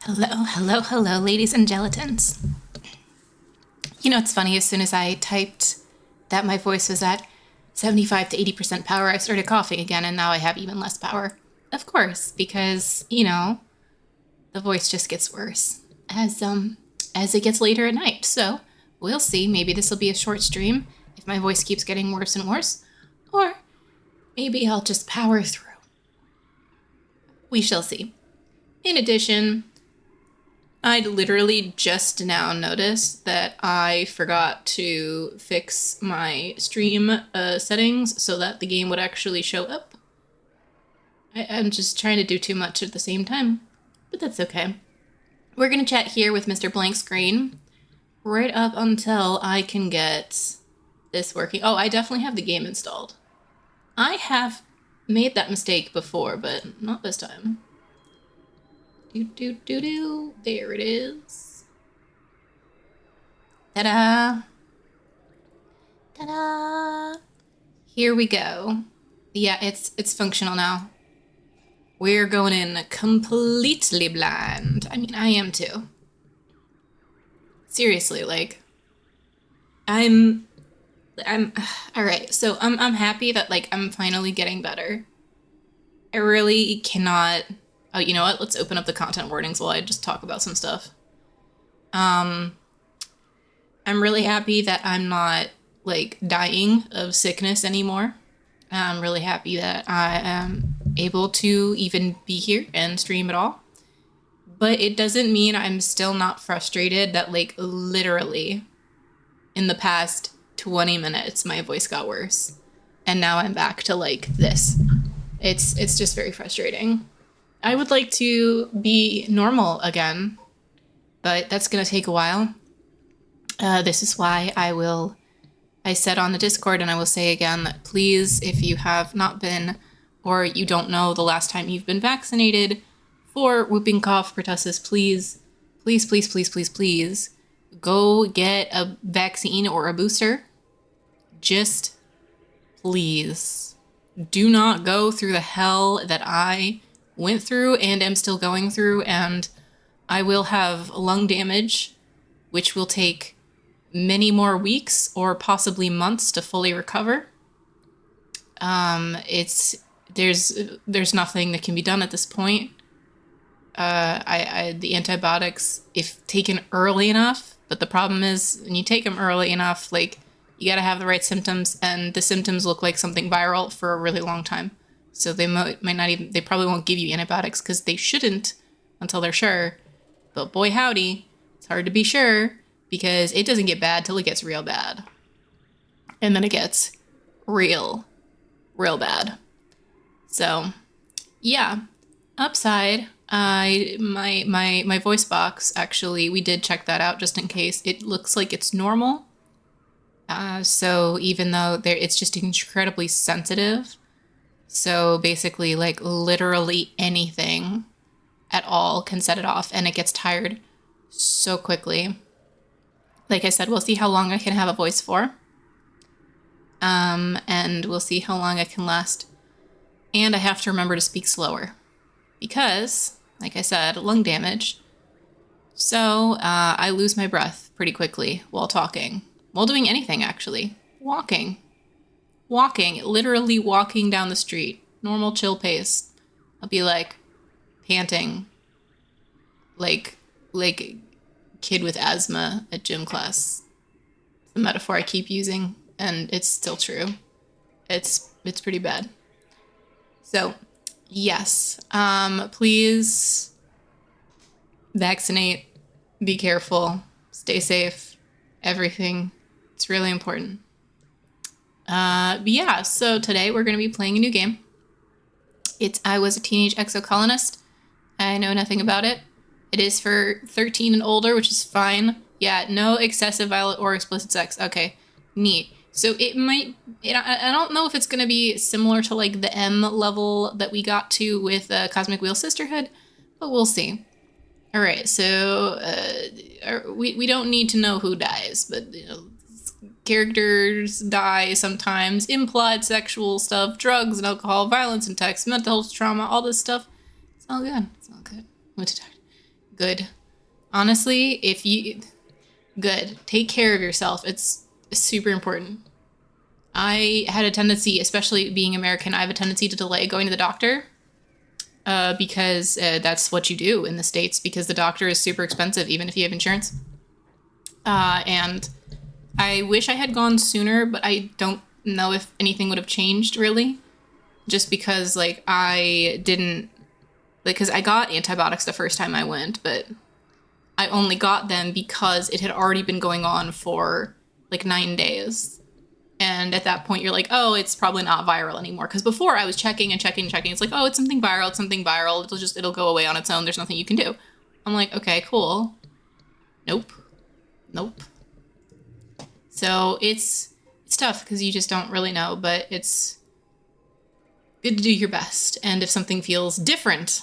Hello, ladies and gelatins. You know, it's funny, as soon as I typed that my voice was at 75 to 80% power, I started coughing again, and now I have even less power. Of course, because, the voice just gets worse as it gets later at night. So, we'll see. Maybe this will be a short stream if my voice keeps getting worse and worse. Or maybe I'll just power through. We shall see. In addition, I literally just now noticed that I forgot to fix my stream settings so that the game would actually show up. I'm just trying to do too much at the same time, but that's okay. We're going to chat here with Mr. Blank Screen right up until I can get this working. Oh, I definitely have the game installed. I have made that mistake before, but not this time. There it is. Ta-da! Ta-da! Here we go. Yeah, it's functional now. We're going in completely blind. I mean, I am too. Seriously, like, I'm all right. So I'm happy that like I'm finally getting better. I really cannot. Oh, you know what? Let's open up the content warnings while I just talk about some stuff. I'm really happy that I'm not, like, dying of sickness anymore. I'm really happy that I am able to even be here and stream at all. But it doesn't mean I'm still not frustrated that, like, literally in the past 20 minutes, my voice got worse. And now I'm back to, like, this. It's just very frustrating. I would like to be normal again, but that's going to take a while. This is why I said on the Discord, and I will say again, that please, if you have not been, or you don't know the last time you've been vaccinated for whooping cough pertussis, please, go get a vaccine or a booster. Just please do not go through the hell that I went through and am still going through, and I will have lung damage, which will take many more weeks or possibly months to fully recover. There's nothing that can be done at this point. The antibiotics, if taken early enough, but the problem is when you take them early enough, like, you gotta have the right symptoms, and the symptoms look like something viral for a really long time. So they might not even, they probably won't give you antibiotics because they shouldn't until they're sure. But boy howdy, it's hard to be sure because it doesn't get bad till it gets real bad. And then it gets real bad. So yeah, upside, my voice box, actually, we did check that out just in case. It looks like it's normal. So even though it's just incredibly sensitive, so basically, like, literally anything at all can set it off, and it gets tired so quickly. Like I said, we'll see how long I can have a voice for. And we'll see how long I can last. And I have to remember to speak slower. Because, like I said, lung damage. So, I lose my breath pretty quickly while talking. While doing anything, actually. Walking, literally walking down the street, normal chill pace. I'll be like panting, like kid with asthma at gym class. It's the metaphor I keep using, and it's still true. It's pretty bad. So, yes, please vaccinate, be careful, stay safe, everything. It's really important. But yeah, so today we're going to be playing a new game. It's I Was a Teenage Exocolonist. I know nothing about it. It is for 13 and older, which is fine. Yeah, no excessive violent or explicit sex. Okay, neat. So it might, I don't know if it's going to be similar to like the M level that we got to with Cosmic Wheel Sisterhood, but we'll see. All right, so we don't need to know who dies, but characters die sometimes, implied sexual stuff, drugs and alcohol, violence and text, mental health trauma, all this stuff. It's all good. It's all good. What to talk? Good. Honestly, if you... Good. Take care of yourself. It's super important. I had a tendency, especially being American, I have a tendency to delay going to the doctor because that's what you do in the States because the doctor is super expensive, even if you have insurance. And I wish I had gone sooner, but I don't know if anything would have changed really. Just because, like, I didn't... Because I got antibiotics the first time I went, but I only got them because it had already been going on for, like, 9 days. And at that point, you're like, oh, it's probably not viral anymore. Because before, I was checking and checking and checking. It's like, oh, it's something viral. It's something viral. It'll go away on its own. There's nothing you can do. I'm like, okay, cool. Nope. Nope. So it's tough because you just don't really know. But it's good to do your best. And if something feels different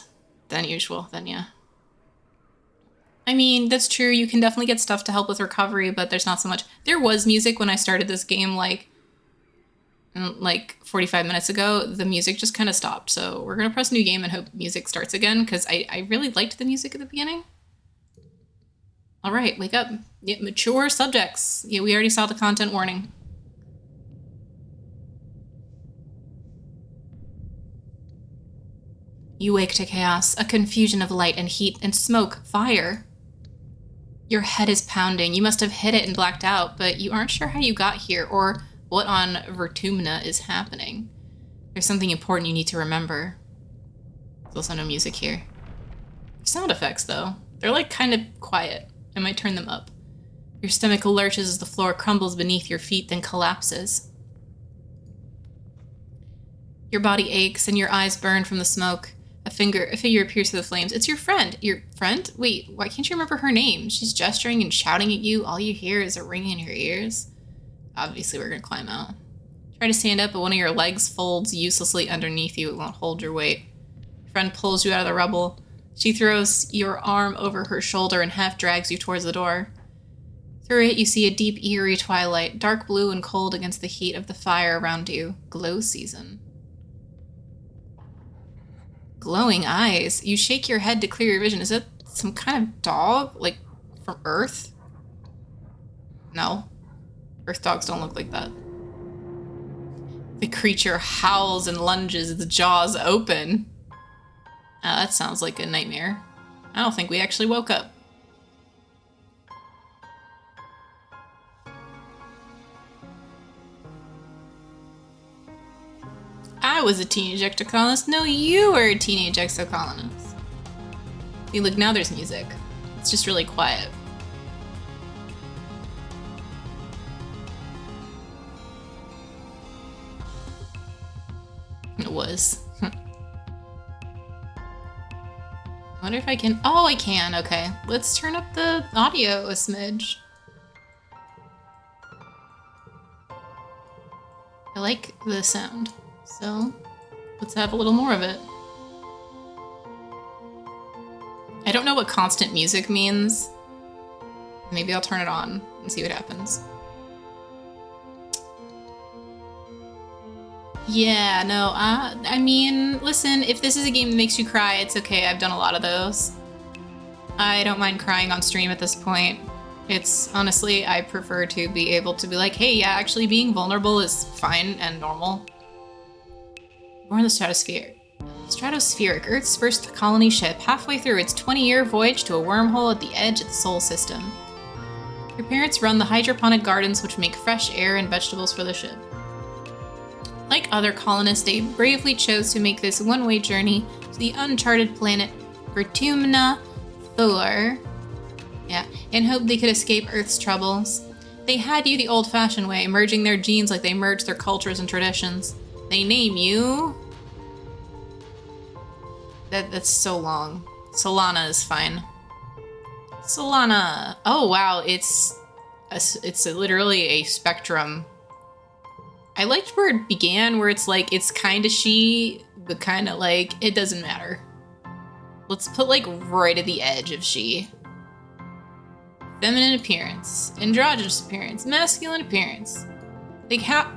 than usual, then yeah. I mean, that's true. You can definitely get stuff to help with recovery, but there's not so much. There was music when I started this game, like 45 minutes ago. The music just kind of stopped. So we're going to press new game and hope music starts again, because I really liked the music at the beginning. All right, wake up. Yeah, mature subjects. Yeah, we already saw the content warning. You wake to chaos, a confusion of light and heat and smoke, fire. Your head is pounding. You must have hit it and blacked out, but you aren't sure how you got here or what on Vertumna is happening. There's something important you need to remember. There's also no music here. Sound effects, though. They're like kind of quiet. I might turn them up. Your stomach lurches as the floor crumbles beneath your feet, then collapses. Your body aches and your eyes burn from the smoke. A figure appears through the flames. It's your friend. Your friend? Wait, why can't you remember her name? She's gesturing and shouting at you. All you hear is a ringing in your ears. Obviously, we're gonna climb out. Try to stand up, but one of your legs folds uselessly underneath you. It won't hold your weight. Your friend pulls you out of the rubble. She throws your arm over her shoulder and half drags you towards the door. Through it, you see a deep, eerie twilight, dark blue and cold against the heat of the fire around you. Glow season. Glowing eyes. You shake your head to clear your vision. Is it some kind of dog? Like, from Earth? No. Earth dogs don't look like that. The creature howls and lunges, its jaws open. Oh, that sounds like a nightmare. I don't think we actually woke up. I was a teenage exocolonist. No, you were a teenage exocolonist. See, look, now there's music. It's just really quiet. It was. I wonder if I can... Oh, I can. Okay. Let's turn up the audio a smidge. I like the sound. So, let's have a little more of it. I don't know what constant music means. Maybe I'll turn it on and see what happens. Yeah, no, I mean, listen, if this is a game that makes you cry, it's okay. I've done a lot of those. I don't mind crying on stream at this point. It's, honestly, I prefer to be able to be like, hey, yeah, actually being vulnerable is fine and normal. Born in the stratosphere. Stratospheric, Earth's first colony ship, halfway through its 20-year voyage to a wormhole at the edge of the Sol system. Your parents run the hydroponic gardens which make fresh air and vegetables for the ship. Like other colonists, they bravely chose to make this one-way journey to the uncharted planet Vertumna Thor. Yeah, in hope they could escape Earth's troubles. They had you the old-fashioned way, merging their genes like they merged their cultures and traditions. They name you... That's so long. Solana is fine. Solana! Oh wow, it's literally a spectrum. I liked where it began, where it's like, it's kind of she, but kind of like, it doesn't matter. Let's put like right at the edge of she. Feminine appearance, androgynous appearance, masculine appearance. Like how...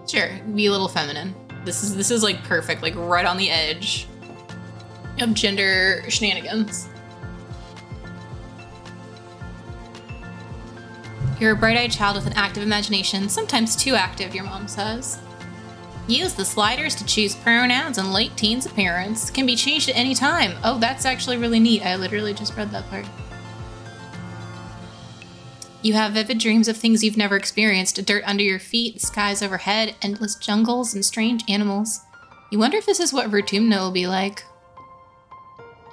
Sure, be a little feminine. This is like perfect, like right on the edge. of gender shenanigans. You're a bright-eyed child with an active imagination, sometimes too active, your mom says. Use the sliders to choose pronouns and late teens appearance. Can be changed at any time. Oh, that's actually really neat. I literally just read that part. You have vivid dreams of things you've never experienced. Dirt under your feet, skies overhead, endless jungles, and strange animals. You wonder if this is what Vertumna will be like.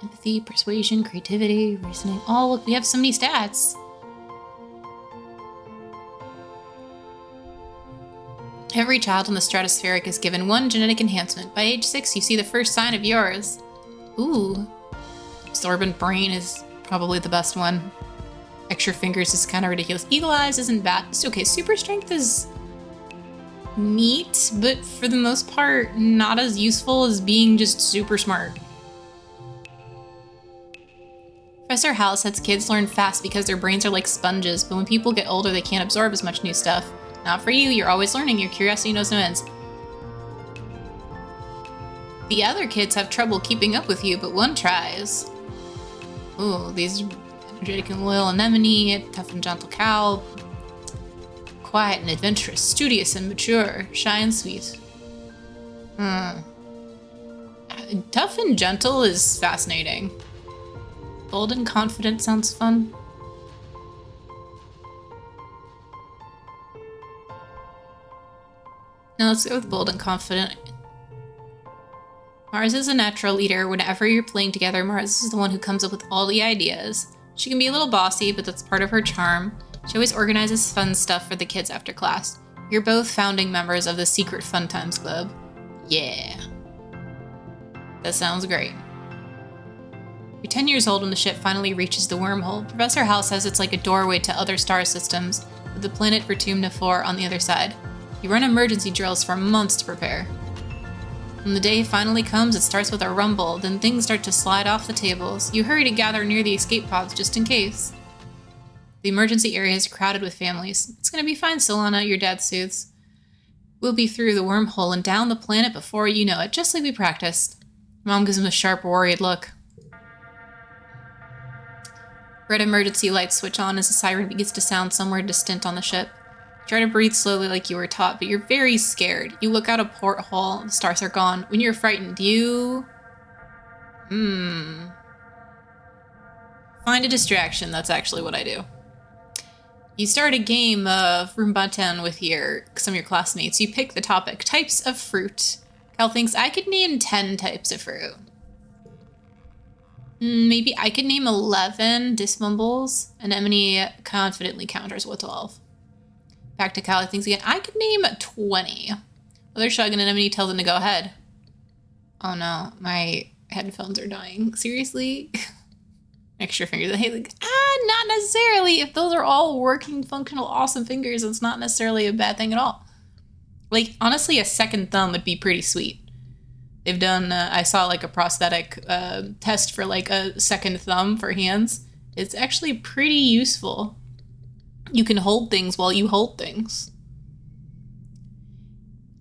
Empathy, persuasion, creativity, reasoning. Oh, look, we have so many stats. Every child on the stratospheric is given one genetic enhancement. By age 6, you see the first sign of yours. Ooh. Absorbent brain is probably the best one. Extra fingers is kind of ridiculous. Eagle eyes isn't bad. It's okay, super strength is neat, but for the most part, not as useful as being just super smart. Professor Hal says kids learn fast because their brains are like sponges, but when people get older, they can't absorb as much new stuff. Not for you, you're always learning, your curiosity knows no ends. The other kids have trouble keeping up with you, but one tries. Ooh, these energetic and loyal anemone, tough and gentle cow, quiet and adventurous, studious and mature, shy and sweet. Tough and gentle is fascinating. Bold and confident sounds fun. Now let's go with bold and confident. Mars is a natural leader. Whenever you're playing together, Mars is the one who comes up with all the ideas. She can be a little bossy, but that's part of her charm. She always organizes fun stuff for the kids after class. You're both founding members of the Secret Fun Times Club. Yeah. That sounds great. You're 10 years old when the ship finally reaches the wormhole. Professor Hal says it's like a doorway to other star systems, with the planet Vertumna 4 on the other side. You run emergency drills for months to prepare. When the day finally comes, it starts with a rumble, then things start to slide off the tables. You hurry to gather near the escape pods just in case. The emergency area is crowded with families. It's gonna be fine, Solana, your dad soothes. We'll be through the wormhole and down the planet before you know it, just like we practiced. Mom gives him a sharp, worried look. Red emergency lights switch on as a siren begins to sound somewhere distant on the ship. Try to breathe slowly like you were taught, but you're very scared. You look out a porthole, the stars are gone. When you're frightened, you... Find a distraction, that's actually what I do. You start a game of Rumbaten with some of your classmates. You pick the topic, types of fruit. Cal thinks, I could name 10 types of fruit. Maybe I could name 11 dismumbles. Anemone confidently counters with 12. Back to Cal, thinks again, I could name 20. Other shrug and Anemone tells him to go ahead. Oh no, my headphones are dying. Seriously? Extra fingers. Hey, like, not necessarily. If those are all working, functional, awesome fingers, it's not necessarily a bad thing at all. Like, honestly, a second thumb would be pretty sweet. They've done, I saw like a prosthetic test for like a second thumb for hands. It's actually pretty useful. You can hold things while you hold things.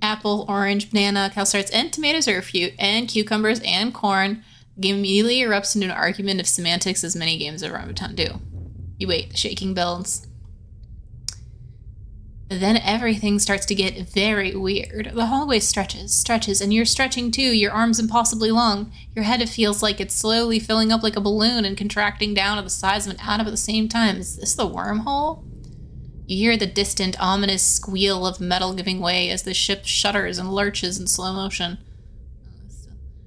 Apple, orange, banana, Cal starts, and tomatoes are a few, and cucumbers and corn. The game immediately erupts into an argument of semantics, as many games of Rambutan do. You wait, the shaking builds. Then everything starts to get very weird. The hallway stretches, and you're stretching too, your arms impossibly long. Your head feels like it's slowly filling up like a balloon and contracting down to the size of an atom at the same time. Is this the wormhole? You hear the distant, ominous squeal of metal giving way as the ship shudders and lurches in slow motion.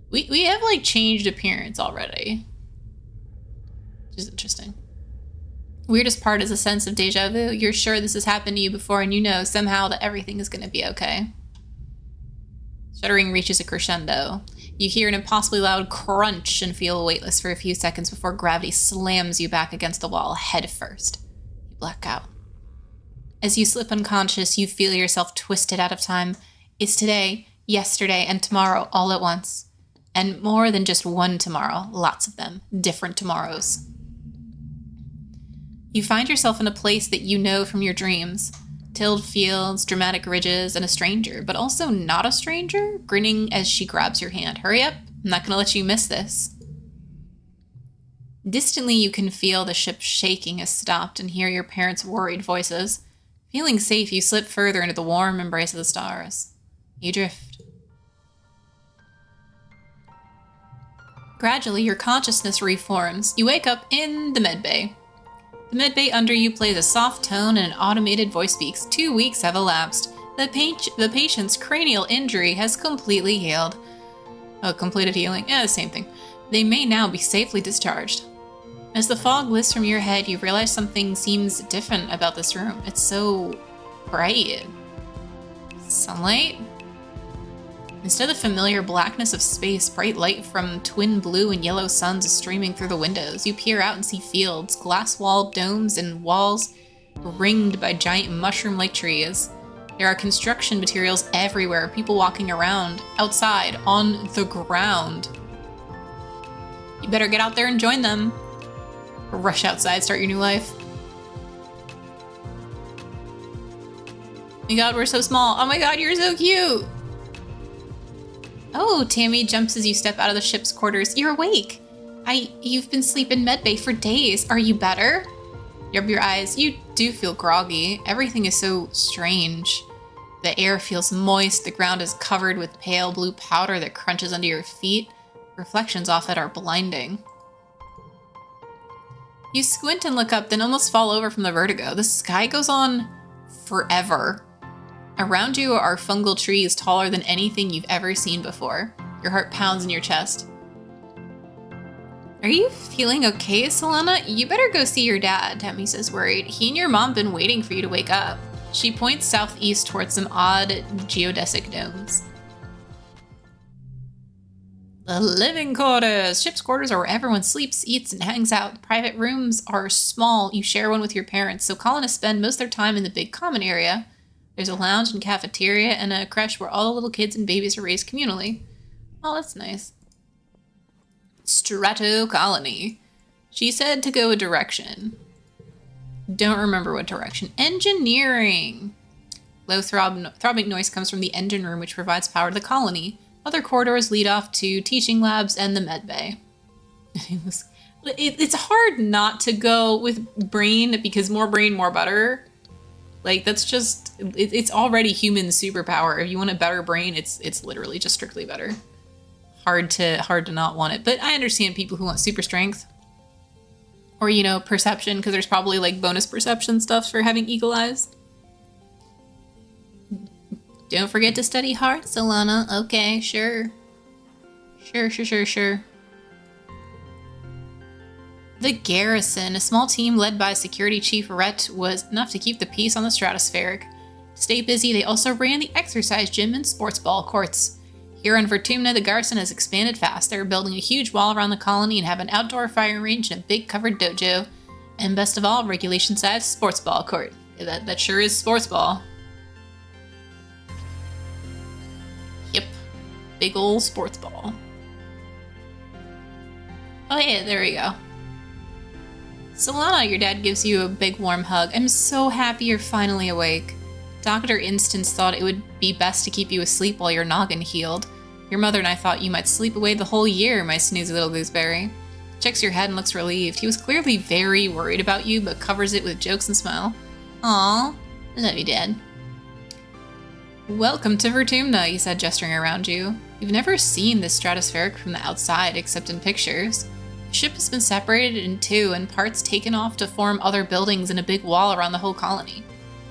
We have, like, changed appearance already. Which is interesting. Weirdest part is a sense of deja vu. You're sure this has happened to you before, and you know somehow that everything is going to be okay. Shuddering reaches a crescendo. You hear an impossibly loud crunch and feel weightless for a few seconds before gravity slams you back against the wall head first. You black out. As you slip unconscious, you feel yourself twisted out of time. It's today, yesterday, and tomorrow all at once. And more than just one tomorrow, lots of them, different tomorrows. You find yourself in a place that you know from your dreams. Tilled fields, dramatic ridges, and a stranger, but also not a stranger, grinning as she grabs your hand. Hurry up, I'm not gonna let you miss this. Distantly, you can feel the ship shaking has stopped and hear your parents' worried voices. Feeling safe, you slip further into the warm embrace of the stars. You drift. Gradually, your consciousness reforms. You wake up in the medbay. The medbay under you plays a soft tone and an automated voice speaks. 2 weeks have elapsed. The patient's cranial injury has completely healed. Oh, completed healing? Yeah, the same thing. They may now be safely discharged. As the fog lifts from your head, you realize something seems different about this room. It's so bright. Sunlight? Instead of the familiar blackness of space, bright light from twin blue and yellow suns is streaming through the windows. You peer out and see fields, glass-walled domes, and walls ringed by giant mushroom-like trees. There are construction materials everywhere, people walking around, outside, on the ground. You better get out there and join them. Rush outside, start your new life. Oh my god, we're so small. Oh my god, you're so cute. Oh, Tammy jumps as you step out of the ship's quarters. You're awake. You've been sleeping medbay for days. Are you better? You rub your eyes. You do feel groggy. Everything is so strange. The air feels moist. The ground is covered with pale blue powder that crunches under your feet. Reflections off it are blinding. You squint and look up, then almost fall over from the vertigo. The sky goes on forever. Around you are fungal trees taller than anything you've ever seen before. Your heart pounds in your chest. Are you feeling okay, Solana? You better go see your dad, Tammy says, worried. He and your mom been waiting for you to wake up. She points southeast towards some odd geodesic domes. The living quarters. Ship's quarters are where everyone sleeps, eats, and hangs out. Private rooms are small. You share one with your parents, so colonists spend most of their time in the big common area. There's a lounge and cafeteria and a creche where all the little kids and babies are raised communally. Oh, that's nice. Strato Colony. She said to go a direction. Don't remember what direction. Engineering. Low throbbing noise comes from the engine room, which provides power to the colony. Other corridors lead off to teaching labs and the med bay. It's hard not to go with brain because more brain, more butter. Like, that's just, it's already human superpower. If you want a better brain, it's literally just strictly better. Hard to not want it. But I understand people who want super strength. Or, you know, perception, because there's probably, like, bonus perception stuff for having eagle eyes. Don't forget to study hard, Solana. Okay, sure. Sure. The Garrison, a small team led by Security Chief Rhett, was enough to keep the peace on the stratospheric. To stay busy, they also ran the exercise gym and sports ball courts. Here on Vertumna, the Garrison has expanded fast. They're building a huge wall around the colony and have an outdoor firing range and a big covered dojo. And best of all, regulation-sized sports ball court. Yeah, that sure is sports ball. Yep. Big ol' sports ball. Oh yeah, there we go. Solana, your dad gives you a big warm hug. I'm so happy you're finally awake. Dr. Instance thought it would be best to keep you asleep while your noggin healed. Your mother and I thought you might sleep away the whole year, my snoozy little gooseberry. Checks your head and looks relieved. He was clearly very worried about you, but covers it with jokes and smile. Aw, love you, Dad. Welcome to Vertumna, he said, gesturing around you. You've never seen this stratospheric from the outside, except in pictures. The ship has been separated in two and parts taken off to form other buildings and a big wall around the whole colony.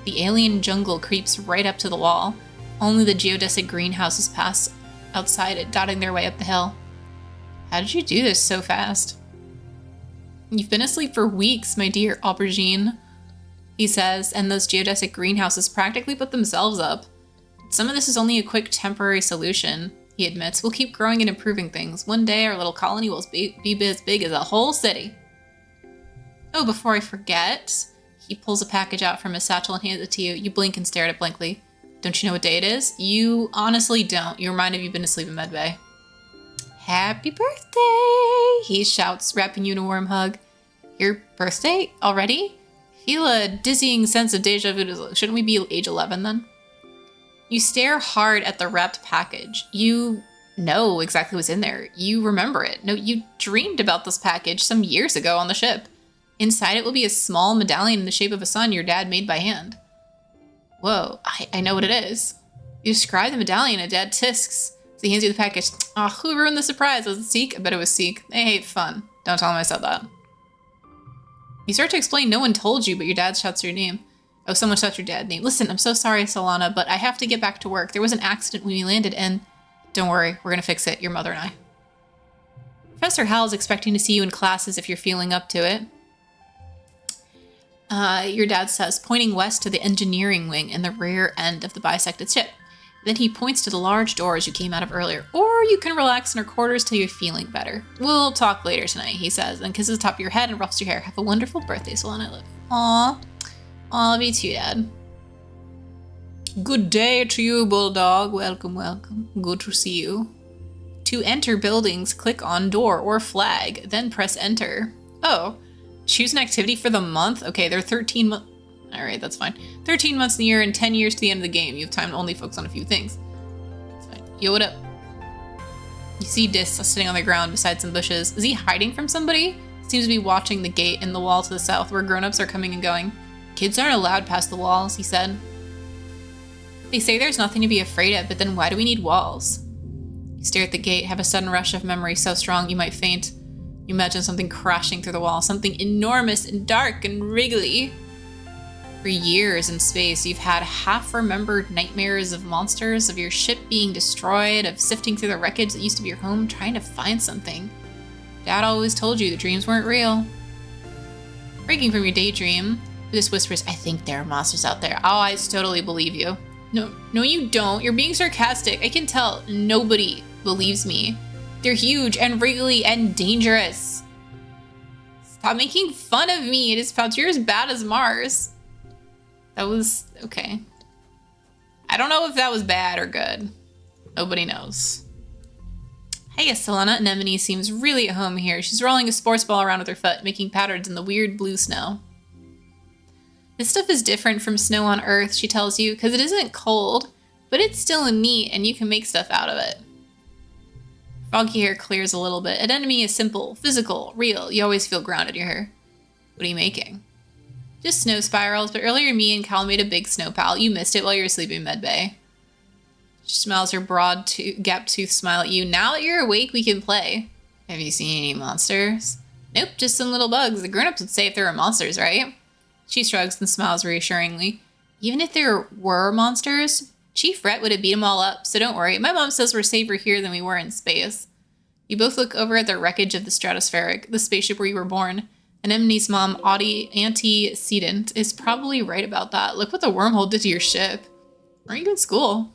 The alien jungle creeps right up to the wall. Only the geodesic greenhouses pass outside it, dotting their way up the hill. How did you do this so fast? You've been asleep for weeks, my dear aubergine, he says, and those geodesic greenhouses practically put themselves up. Some of this is only a quick temporary solution, he admits. We'll keep growing and improving things. One day our little colony will be as big as a whole city. Oh, before I forget, he pulls a package out from his satchel and hands it to you. You blink and stare at it blankly. Don't you know what day it is? You honestly don't. You remind of you've been asleep in medbay. Happy birthday, he shouts, wrapping you in a warm hug. Your birthday? Already? Feel a dizzying sense of deja vu. Shouldn't we be age 11 then? You stare hard at the wrapped package. You know exactly what's in there. You remember it. No, you dreamed about this package some years ago on the ship. Inside it will be a small medallion in the shape of a sun your dad made by hand. Whoa, I know what it is. You describe the medallion and Dad tisks. So he hands you the package. Oh, who ruined the surprise? Was it Seek? I bet it was Seek. They hate fun. Don't tell him I said that. You start to explain no one told you, but your dad shouts your name. Oh, someone shouts your dad's name. Listen, I'm so sorry, Solana, but I have to get back to work. There was an accident when we landed, and don't worry, we're going to fix it, your mother and I. Professor Hal is expecting to see you in classes if you're feeling up to it. Your dad says, pointing west to the engineering wing in the rear end of the bisected ship. Then he points to the large doors you came out of earlier. Or you can relax in our quarters till you're feeling better. We'll talk later tonight, he says, and kisses the top of your head and ruffles your hair. Have a wonderful birthday, Solana. Aww. I love you too, Dad. Good day to you, Bulldog. Welcome, welcome. Good to see you. To enter buildings, click on door or flag, then press enter. Oh, choose an activity for the month? Okay, there are 13 months. All right, that's fine. 13 months in the year and 10 years to the end of the game. You have time to only focus on a few things. That's fine. Yo, what up? You see Dis sitting on the ground beside some bushes. Is he hiding from somebody? Seems to be watching the gate in the wall to the south where grown-ups are coming and going. Kids aren't allowed past the walls, he said. They say there's nothing to be afraid of, but then why do we need walls? You stare at the gate, have a sudden rush of memory so strong you might faint. You imagine something crashing through the wall, something enormous and dark and wriggly. For years in space, you've had half-remembered nightmares of monsters, of your ship being destroyed, of sifting through the wreckage that used to be your home, trying to find something. Dad always told you the dreams weren't real. Breaking from your daydream, this whispers, I think there are monsters out there. Oh, I totally believe you. No, you don't. You're being sarcastic. I can tell. Nobody believes me. They're huge and wriggly and dangerous. Stop making fun of me. It is about you're as bad as Mars. That was okay. I don't know if that was bad or good. Nobody knows. Hey, Solana. Anemone seems really at home here. She's rolling a sports ball around with her foot, making patterns in the weird blue snow. This stuff is different from snow on Earth, she tells you, because it isn't cold, but it's still neat and you can make stuff out of it. Foggy hair clears a little bit. Anemone is simple, physical, real. You always feel grounded here. What are you making? Just snow spirals, but earlier me and Cal made a big snow pal. You missed it while you were sleeping in medbay. She smiles her broad gap-toothed smile at you. Now that you're awake, we can play. Have you seen any monsters? Nope, just some little bugs. The grown-ups would say if there were monsters, right? She shrugs and smiles reassuringly. Even if there were monsters, Chief Rhett would have beat them all up, so don't worry. My mom says we're safer here than we were in space. You both look over at the wreckage of the Stratospheric, the spaceship where you were born. Anemone's mom, antecedent, is probably right about that. Look what the wormhole did to your ship. Aren't you in school?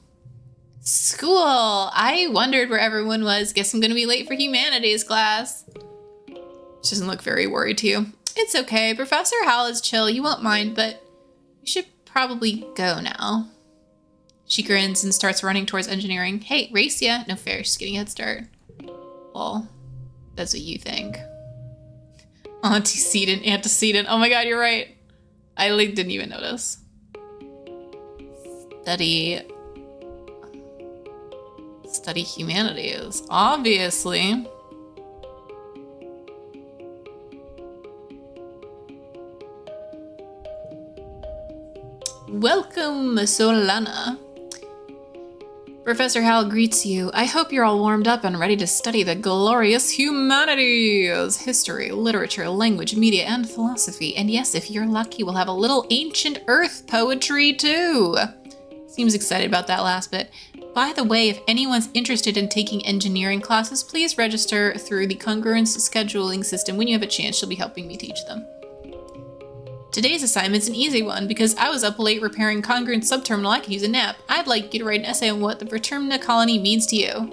School! I wondered where everyone was. Guess I'm gonna be late for humanities class. She doesn't look very worried to you. It's okay. Professor Hal is chill. You won't mind, but you should probably go now. She grins and starts running towards engineering. Hey, race ya? No fair. She's getting a head start. Well, that's what you think. Antecedent. Oh my god, you're right. I didn't even notice. Study humanities. Obviously. Welcome, Solana. Professor Hal greets you. I hope you're all warmed up and ready to study the glorious humanities. History, literature, language, media, and philosophy. And yes, if you're lucky, we'll have a little ancient Earth poetry too. Seems excited about that last bit. By the way, if anyone's interested in taking engineering classes, please register through the Congruence scheduling system. When you have a chance, she'll be helping me teach them. Today's assignment's an easy one because I was up late repairing Congruence subterminal. I could use a nap. I'd like you to write an essay on what the Vertermina colony means to you.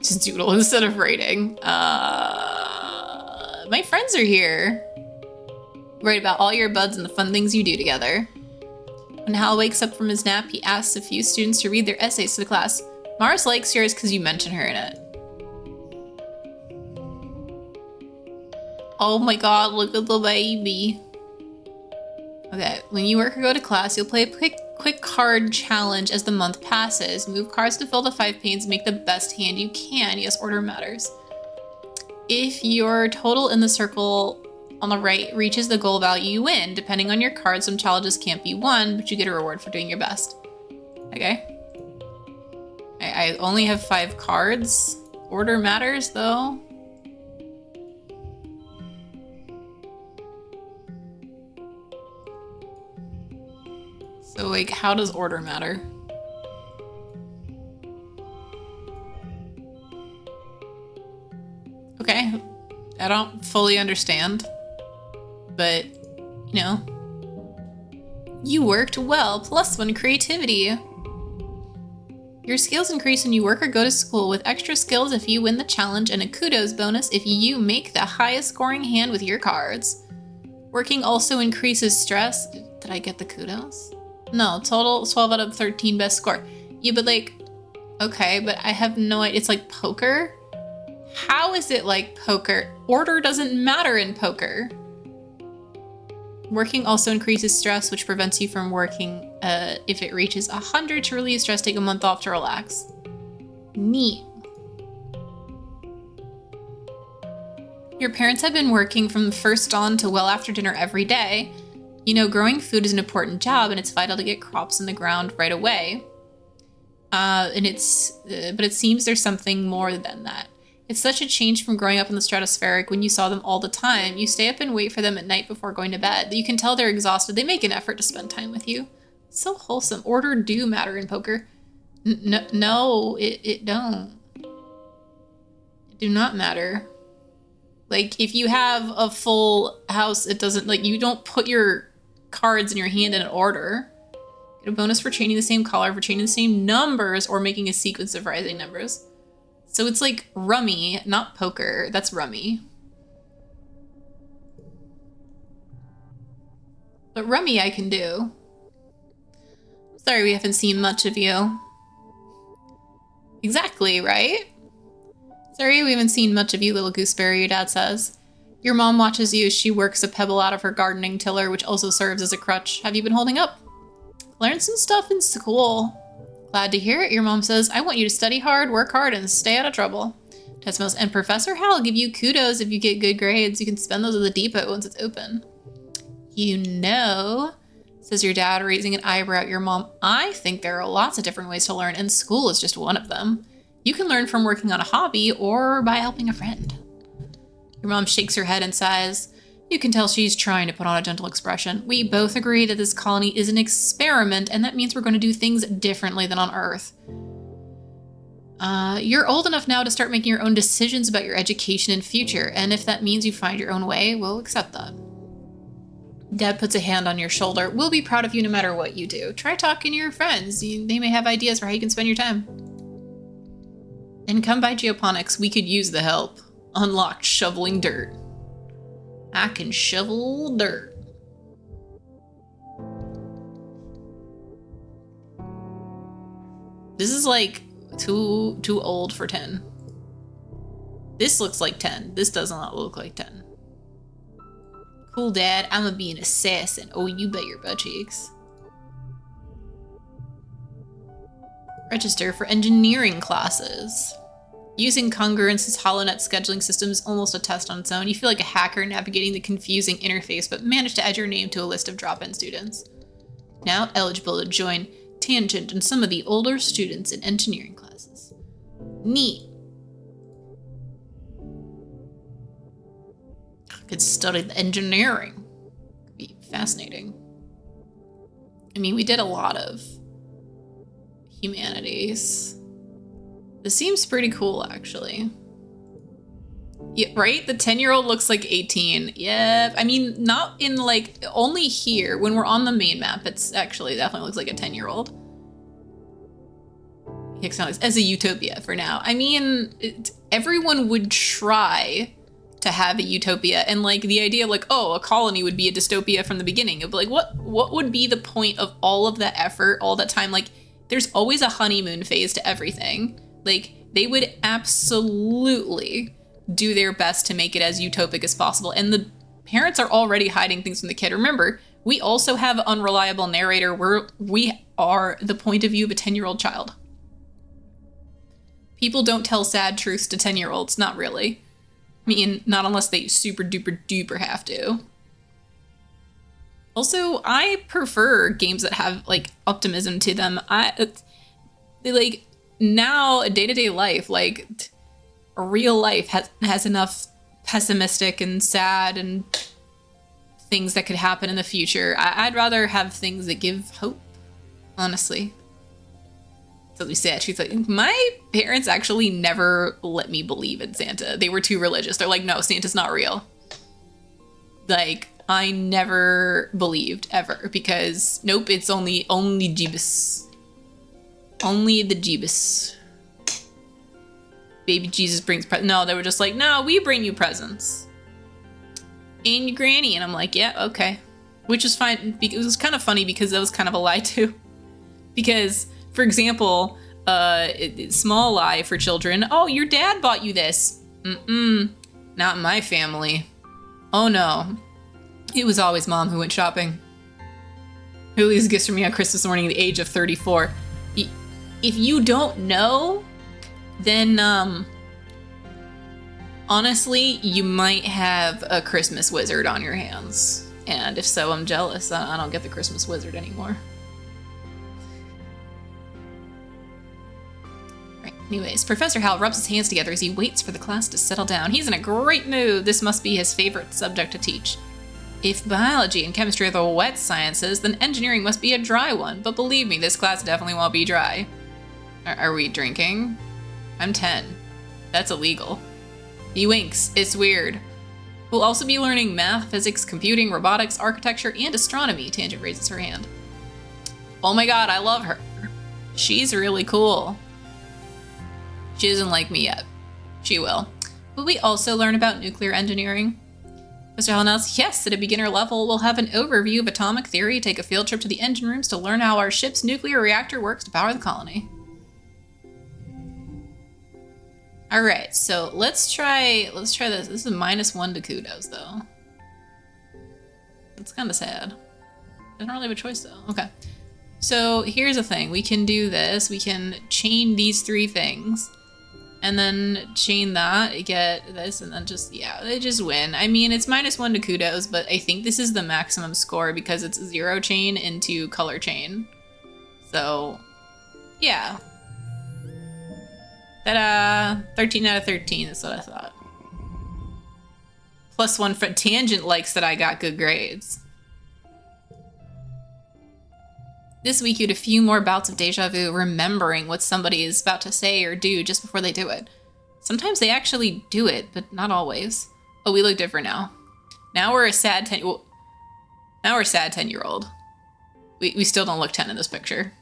Just doodle instead of writing. My friends are here. Write about all your buds and the fun things you do together. When Hal wakes up from his nap, he asks a few students to read their essays to the class. Mars likes yours because you mention her in it. Oh my god, look at the baby. Okay, when you work or go to class, you'll play a quick card challenge as the month passes. Move cards to fill the 5 panes. Make the best hand you can. Yes, order matters. If your total in the circle on the right reaches the goal value, you win. Depending on your card, some challenges can't be won, but you get a reward for doing your best. Okay. I only have 5 cards. Order matters, though. So, like, how does order matter? Okay. I don't fully understand. But, you know. You worked well. +1 creativity. Your skills increase when you work or go to school, with extra skills if you win the challenge and a kudos bonus if you make the highest scoring hand with your cards. Working also increases stress. Did I get the kudos? No, total 12 out of 13 best score. Yeah, but like, okay, but I have no idea. It's like poker? How is it like poker? Order doesn't matter in poker. Working also increases stress, which prevents you from working if it reaches 100 to relieve stress. Take a month off to relax. Neat. Your parents have been working from first dawn to well after dinner every day. You know, growing food is an important job, and it's vital to get crops in the ground right away. But it seems there's something more than that. It's such a change from growing up in the stratospheric when you saw them all the time. You stay up and wait for them at night before going to bed. You can tell they're exhausted. They make an effort to spend time with you. It's so wholesome. Order do matter in poker. No, it don't. It do not matter. Like, if you have a full house, it doesn't, like, you don't put your cards in your hand in an order. Get a bonus for chaining the same color, for chaining the same numbers, or making a sequence of rising numbers. So it's like rummy, not poker. That's rummy. But rummy I can do. Sorry we haven't seen much of you. Exactly, right? Sorry we haven't seen much of you, little gooseberry, your dad says. Your mom watches you as she works a pebble out of her gardening tiller, which also serves as a crutch. Have you been holding up? Learned some stuff in school. Glad to hear it, your mom says. I want you to study hard, work hard, and stay out of trouble. Tesmos, and Professor Hal will give you kudos if you get good grades. You can spend those at the depot once it's open. You know, says your dad, raising an eyebrow at your mom. I think there are lots of different ways to learn, and school is just one of them. You can learn from working on a hobby or by helping a friend. Your mom shakes her head and sighs. You can tell she's trying to put on a gentle expression. We both agree that this colony is an experiment, and that means we're going to do things differently than on Earth. You're old enough now to start making your own decisions about your education and future, and if that means you find your own way, we'll accept that. Dad puts a hand on your shoulder. We'll be proud of you no matter what you do. Try talking to your friends. They may have ideas for how you can spend your time. And come by Geoponics. We could use the help. Unlocked shoveling dirt. I can shovel dirt. This is like too old for 10. This looks like 10. This does not look like 10. Cool, Dad. I'm gonna be an assassin. Oh, you bet your butt cheeks. Register for engineering classes. Using Congruence's HoloNet scheduling system is almost a test on its own. You feel like a hacker navigating the confusing interface, but manage to add your name to a list of drop-in students. Now eligible to join Tangent and some of the older students in engineering classes. Neat. I could study the engineering. Could be fascinating. I mean, we did a lot of humanities. This seems pretty cool, actually. Yeah, right? The 10-year-old looks like 18. Yeah, I mean, not in, like, only here. When we're on the main map, it's actually definitely looks like a 10-year-old. As a utopia for now. I mean, everyone would try to have a utopia, and, like, the idea of, like, oh, a colony would be a dystopia from the beginning. It'd be like, what would be the point of all of that effort, all that time? Like, there's always a honeymoon phase to everything. Like, they would absolutely do their best to make it as utopic as possible. And the parents are already hiding things from the kid. Remember, We also have unreliable narrator where we are the point of view of a 10-year-old child. People don't tell sad truths to 10-year-olds, not really. I mean, not unless they super duper duper have to. Also, I prefer games that have like optimism to them. Like now day-to-day life, like real life has enough pessimistic and sad and things that could happen in the future. I'd rather have things that give hope, honestly. So we say that truth. Like, my parents actually never let me believe in Santa. They were too religious. They're like, no, Santa's not real. Like, I never believed ever because nope, it's only Jeebus. Only the Jeebus. Baby Jesus brings presents. No, they were just like, no, we bring you presents. And your granny. And I'm like, yeah, okay. Which is fine. It was kind of funny because that was kind of a lie too. Because, for example, small lie for children. Oh, your dad bought you this. Not in my family. Oh no. It was always mom who went shopping. Who leaves gifts for me on Christmas morning at the age of 34. If you don't know, then honestly, you might have a Christmas wizard on your hands. And if so, I'm jealous. I don't get the Christmas wizard anymore. Right. Anyways, Professor Hal rubs his hands together as he waits for the class to settle down. He's in a great mood. This must be his favorite subject to teach. If biology and chemistry are the wet sciences, then engineering must be a dry one. But believe me, this class definitely won't be dry. Are we drinking? I'm 10. That's illegal. He winks. It's weird. We'll also be learning math, physics, computing, robotics, architecture, and astronomy. Tangent raises her hand. Oh my god, I love her. She's really cool. She doesn't like me yet. She will. Will we also learn about nuclear engineering? Mr. Hall announced, yes, at a beginner level, we'll have an overview of atomic theory, take a field trip to the engine rooms to learn how our ship's nuclear reactor works to power the colony. All right, so let's try this. This is -1 to kudos, though. It's kind of sad. Doesn't really have a choice, though. Okay. So here's the thing. We can do this. We can chain these 3 things. And then chain that, get this, and then just, yeah, they just win. I mean, it's -1 to kudos, but I think this is the maximum score because it's 0 chain into color chain. So, yeah. Ta-da! 13 out of 13 is what I thought. +1 for Tangent likes that I got good grades. This week, you had a few more bouts of deja vu, remembering what somebody is about to say or do just before they do it. Sometimes they actually do it, but not always. Oh, we look different now. Now we're a sad 10. Well, now we're a sad 10-year-old. We still don't look 10 in this picture.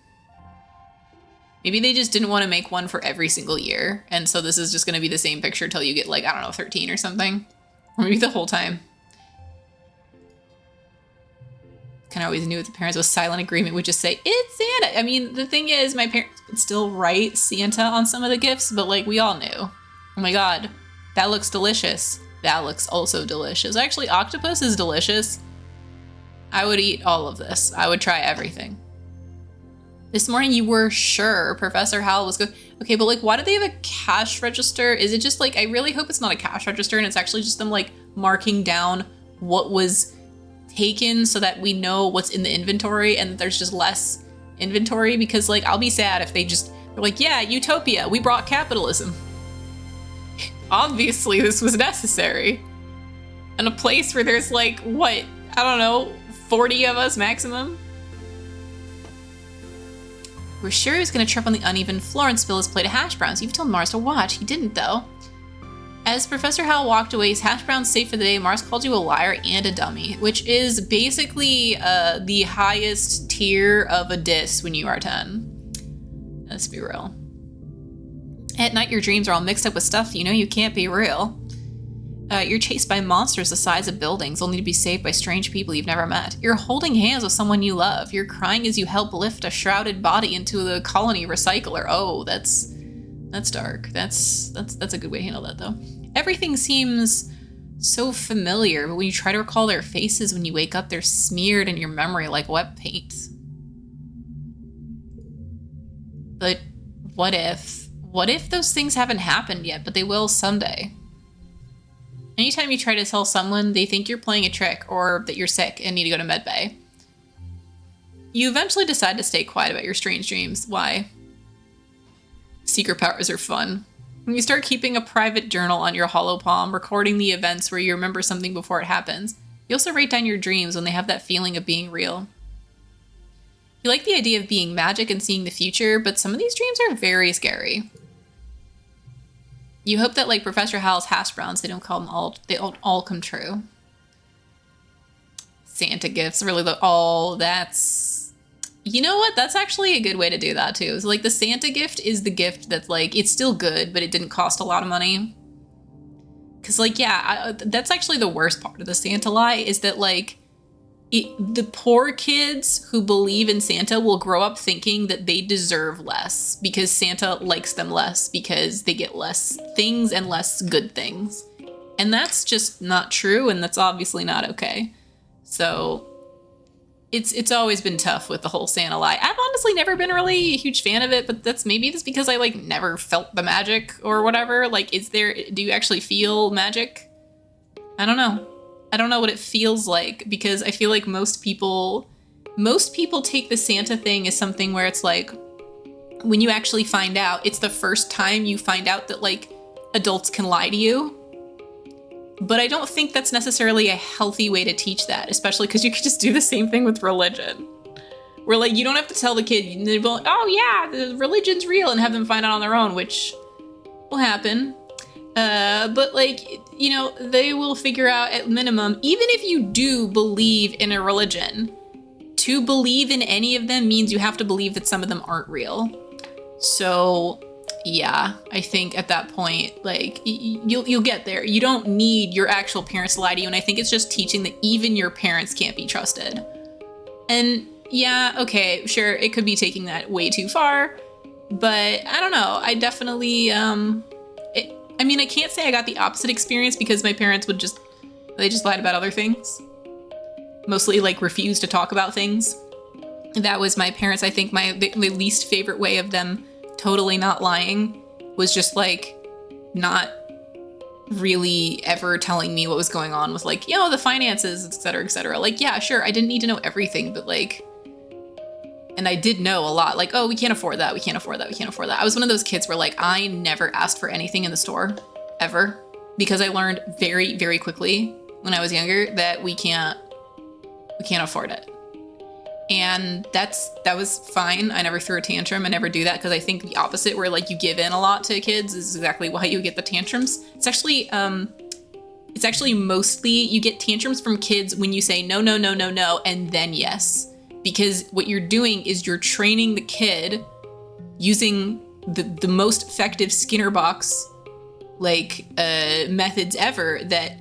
Maybe they just didn't want to make one for every single year, and so this is just going to be the same picture till you get, like, I don't know, 13 or something. Or maybe the whole time. Kind of always knew the parents with silent agreement would just say, it's Santa. I mean, the thing is, my parents would still write Santa on some of the gifts, but like we all knew. Oh my god, that looks delicious. That looks also delicious. Actually, octopus is delicious. I would eat all of this. I would try everything. This morning you were sure Professor Hal was good. Okay, but like, why do they have a cash register? Is it just like, I really hope it's not a cash register and it's actually just them like marking down what was taken so that we know what's in the inventory and there's just less inventory, because like I'll be sad if they're like, yeah, utopia, we brought capitalism. Obviously this was necessary. In a place where there's like, what, I don't know, 40 of us maximum? We're sure he was gonna trip on the uneven floor and spill his plate of hash browns. You've told Mars to watch. He didn't though. As Professor Hal walked away, his hash browns safe for the day, Mars called you a liar and a dummy, which is basically the highest tier of a diss when you are 10. Let's be real. At night, your dreams are all mixed up with stuff you know you can't be real. You're chased by monsters the size of buildings, only to be saved by strange people you've never met. You're holding hands with someone you love. You're crying as you help lift a shrouded body into the colony recycler. Oh, that's dark. That's a good way to handle that, though. Everything seems so familiar, but when you try to recall their faces when you wake up, they're smeared in your memory like wet paint. But what if those things haven't happened yet, but they will someday? Anytime you try to tell someone, they think you're playing a trick or that you're sick and need to go to medbay. You eventually decide to stay quiet about your strange dreams. Why? Secret powers are fun. When you start keeping a private journal on your hollow palm, recording the events where you remember something before it happens, you also write down your dreams when they have that feeling of being real. You like the idea of being magic and seeing the future, but some of these dreams are very scary. You hope that, like Professor Howell's hash browns, they don't all come true. Santa gifts, really that's... You know what? That's actually a good way to do that too. So like the Santa gift is the gift that's like, it's still good, but it didn't cost a lot of money. Cause like, yeah, that's actually the worst part of the Santa lie is that like, the poor kids who believe in Santa will grow up thinking that they deserve less because Santa likes them less because they get less things and less good things. And that's just not true, and that's obviously not okay. So it's always been tough with the whole Santa lie. I've honestly never been really a huge fan of it, but that's because I like never felt the magic or whatever. Like, do you actually feel magic? I don't know. I don't know what it feels like, because I feel like most people take the Santa thing as something where it's like, when you actually find out, it's the first time you find out that like adults can lie to you. But I don't think that's necessarily a healthy way to teach that, especially because you could just do the same thing with religion. Where like, you don't have to tell the kid, oh yeah, the religion's real, and have them find out on their own, which will happen. But like, you know, they will figure out at minimum, even if you do believe in a religion, to believe in any of them means you have to believe that some of them aren't real. So yeah, I think at that point, like you'll get there. You don't need your actual parents to lie to you. And I think it's just teaching that even your parents can't be trusted. And yeah, okay, sure, it could be taking that way too far, but I don't know. I definitely, I can't say I got the opposite experience because my parents they just lied about other things. Mostly like refused to talk about things. That was my parents. I think my least favorite way of them totally not lying was just like not really ever telling me what was going on with like, the finances, et cetera, et cetera. Like, yeah, sure, I didn't need to know everything, but like, and I did know a lot, like, oh, we can't afford that, we can't afford that, we can't afford that. I was one of those kids where like, I never asked for anything in the store, ever, because I learned very, very quickly when I was younger that we can't afford it. And that was fine. I never threw a tantrum. I never do that because I think the opposite, where like you give in a lot to kids, is exactly why you get the tantrums. It's actually mostly you get tantrums from kids when you say no, no, no, no, no, and then yes. Because what you're doing is you're training the kid using the most effective Skinner box methods ever, that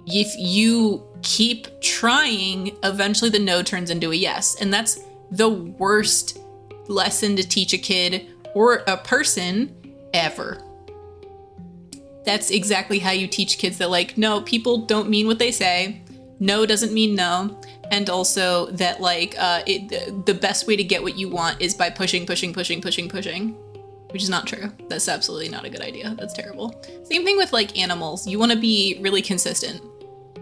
if you keep trying, eventually the no turns into a yes. And that's the worst lesson to teach a kid or a person ever. That's exactly how you teach kids that like, no, people don't mean what they say. No doesn't mean no. And also that like, the best way to get what you want is by pushing, which is not true. That's absolutely not a good idea. That's terrible. Same thing with like animals. You want to be really consistent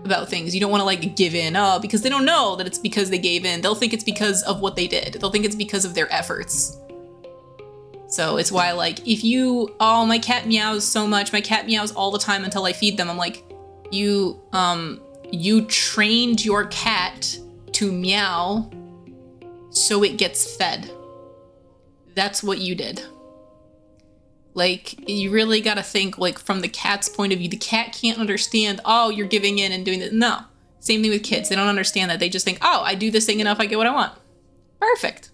about things. You don't want to like give in, because they don't know that it's because they gave in. They'll think it's because of what they did. They'll think it's because of their efforts. So it's why like, if my cat meows so much, my cat meows all the time until I feed them. I'm like, you trained your cat to meow so it gets fed. That's what you did. Like, you really gotta think, like, from the cat's point of view. The cat can't understand, oh, you're giving in and doing this. No. Same thing with kids. They don't understand that. They just think, oh, I do this thing enough, I get what I want. Perfect.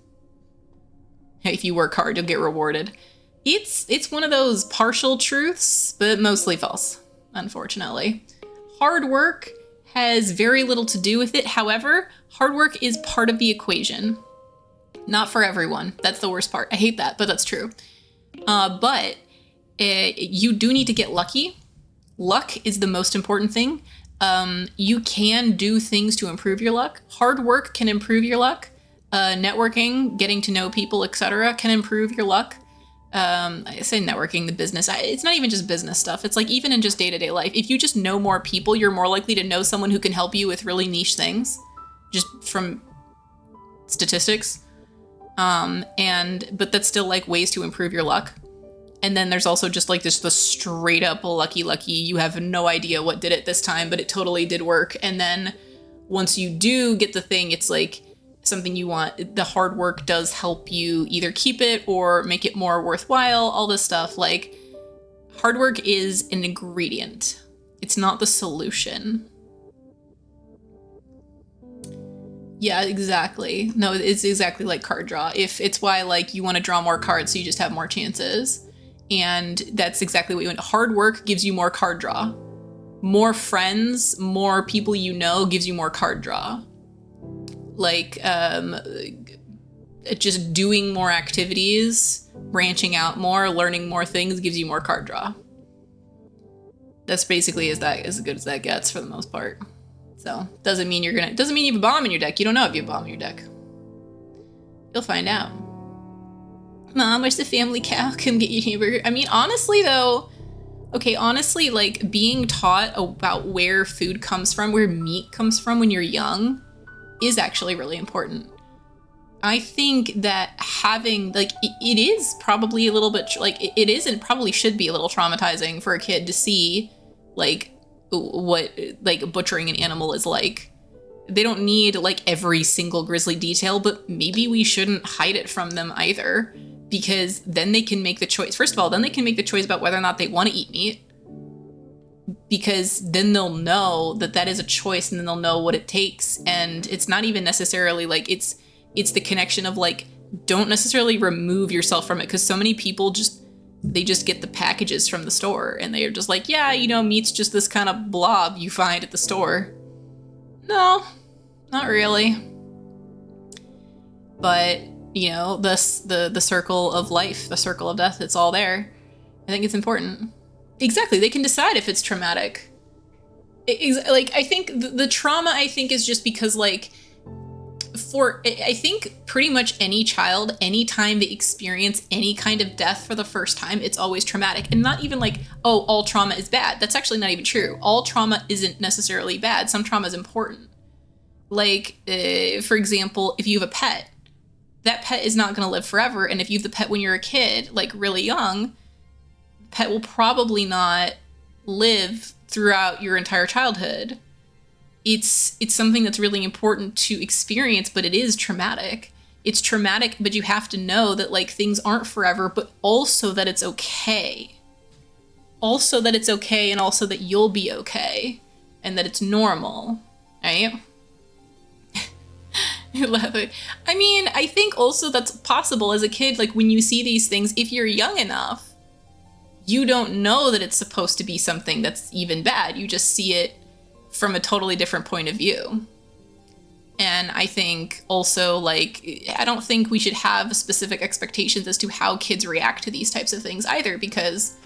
If you work hard, you'll get rewarded. It's one of those partial truths, but mostly false, unfortunately. Hard work has very little to do with it. However, hard work is part of the equation. Not for everyone. That's the worst part. I hate that, but that's true. But you do need to get lucky. luck is the most important thing. You can do things to improve your luck. Hard work can improve your luck. Networking, getting to know people, etc., can improve your luck. I say networking, the business. It's not even just business stuff. It's like even in just day-to-day life. If you just know more people, you're more likely to know someone who can help you with really niche things, just from statistics. But that's still like ways to improve your luck. And then there's also just like the straight up lucky, you have no idea what did it this time, but it totally did work. And then once you do get the thing, it's like something you want. The hard work does help you either keep it or make it more worthwhile, all this stuff. Like, hard work is an ingredient. It's not the solution. Yeah, exactly. No, it's exactly like card draw. If it's why like you want to draw more cards so you just have more chances. And that's exactly what you want. Hard work gives you more card draw. More friends, more people you know gives you more card draw. Like, just doing more activities, branching out more, learning more things gives you more card draw. That's basically as good as that gets for the most part. So doesn't mean you have a bomb in your deck. You don't know if you have a bomb in your deck. You'll find out. Mom, where's the family cow? Come get your hamburger. I mean, honestly though, like being taught about where food comes from, where meat comes from when you're young is actually really important. I think that having like, it is probably a little bit like, it is and probably should be a little traumatizing for a kid to see like what like butchering an animal is like. They don't need like every single grisly detail, but maybe we shouldn't hide it from them either, because then they can make the choice. First of all, then they can make the choice about whether or not they want to eat meat, because then they'll know that that is a choice, and then they'll know what it takes. And it's not even necessarily like it's the connection of like, don't necessarily remove yourself from it, because so many people just get the packages from the store and they're just like, yeah, you know, meat's just this kind of blob you find at the store. No, not really. But, you know, the circle of life, the circle of death, it's all there. I think it's important. Exactly. They can decide if it's traumatic. I think the trauma, I think, is just because, like, I think pretty much any child, anytime they experience any kind of death for the first time, it's always traumatic. And not even like, oh, all trauma is bad. That's actually not even true. All trauma isn't necessarily bad. Some trauma is important. Like, for example, if you have a pet, that pet is not going to live forever. And if you have the pet when you're a kid, like really young, pet will probably not live throughout your entire childhood. It's something that's really important to experience, but it is traumatic. It's traumatic, but you have to know that like things aren't forever, but also that it's okay. Also that it's okay, and also that you'll be okay, and that it's normal, right? I love it. I mean, I think also that's possible as a kid, like when you see these things, if you're young enough, you don't know that it's supposed to be something that's even bad. You just see it from a totally different point of view. And I think also, like, I don't think we should have specific expectations as to how kids react to these types of things either, because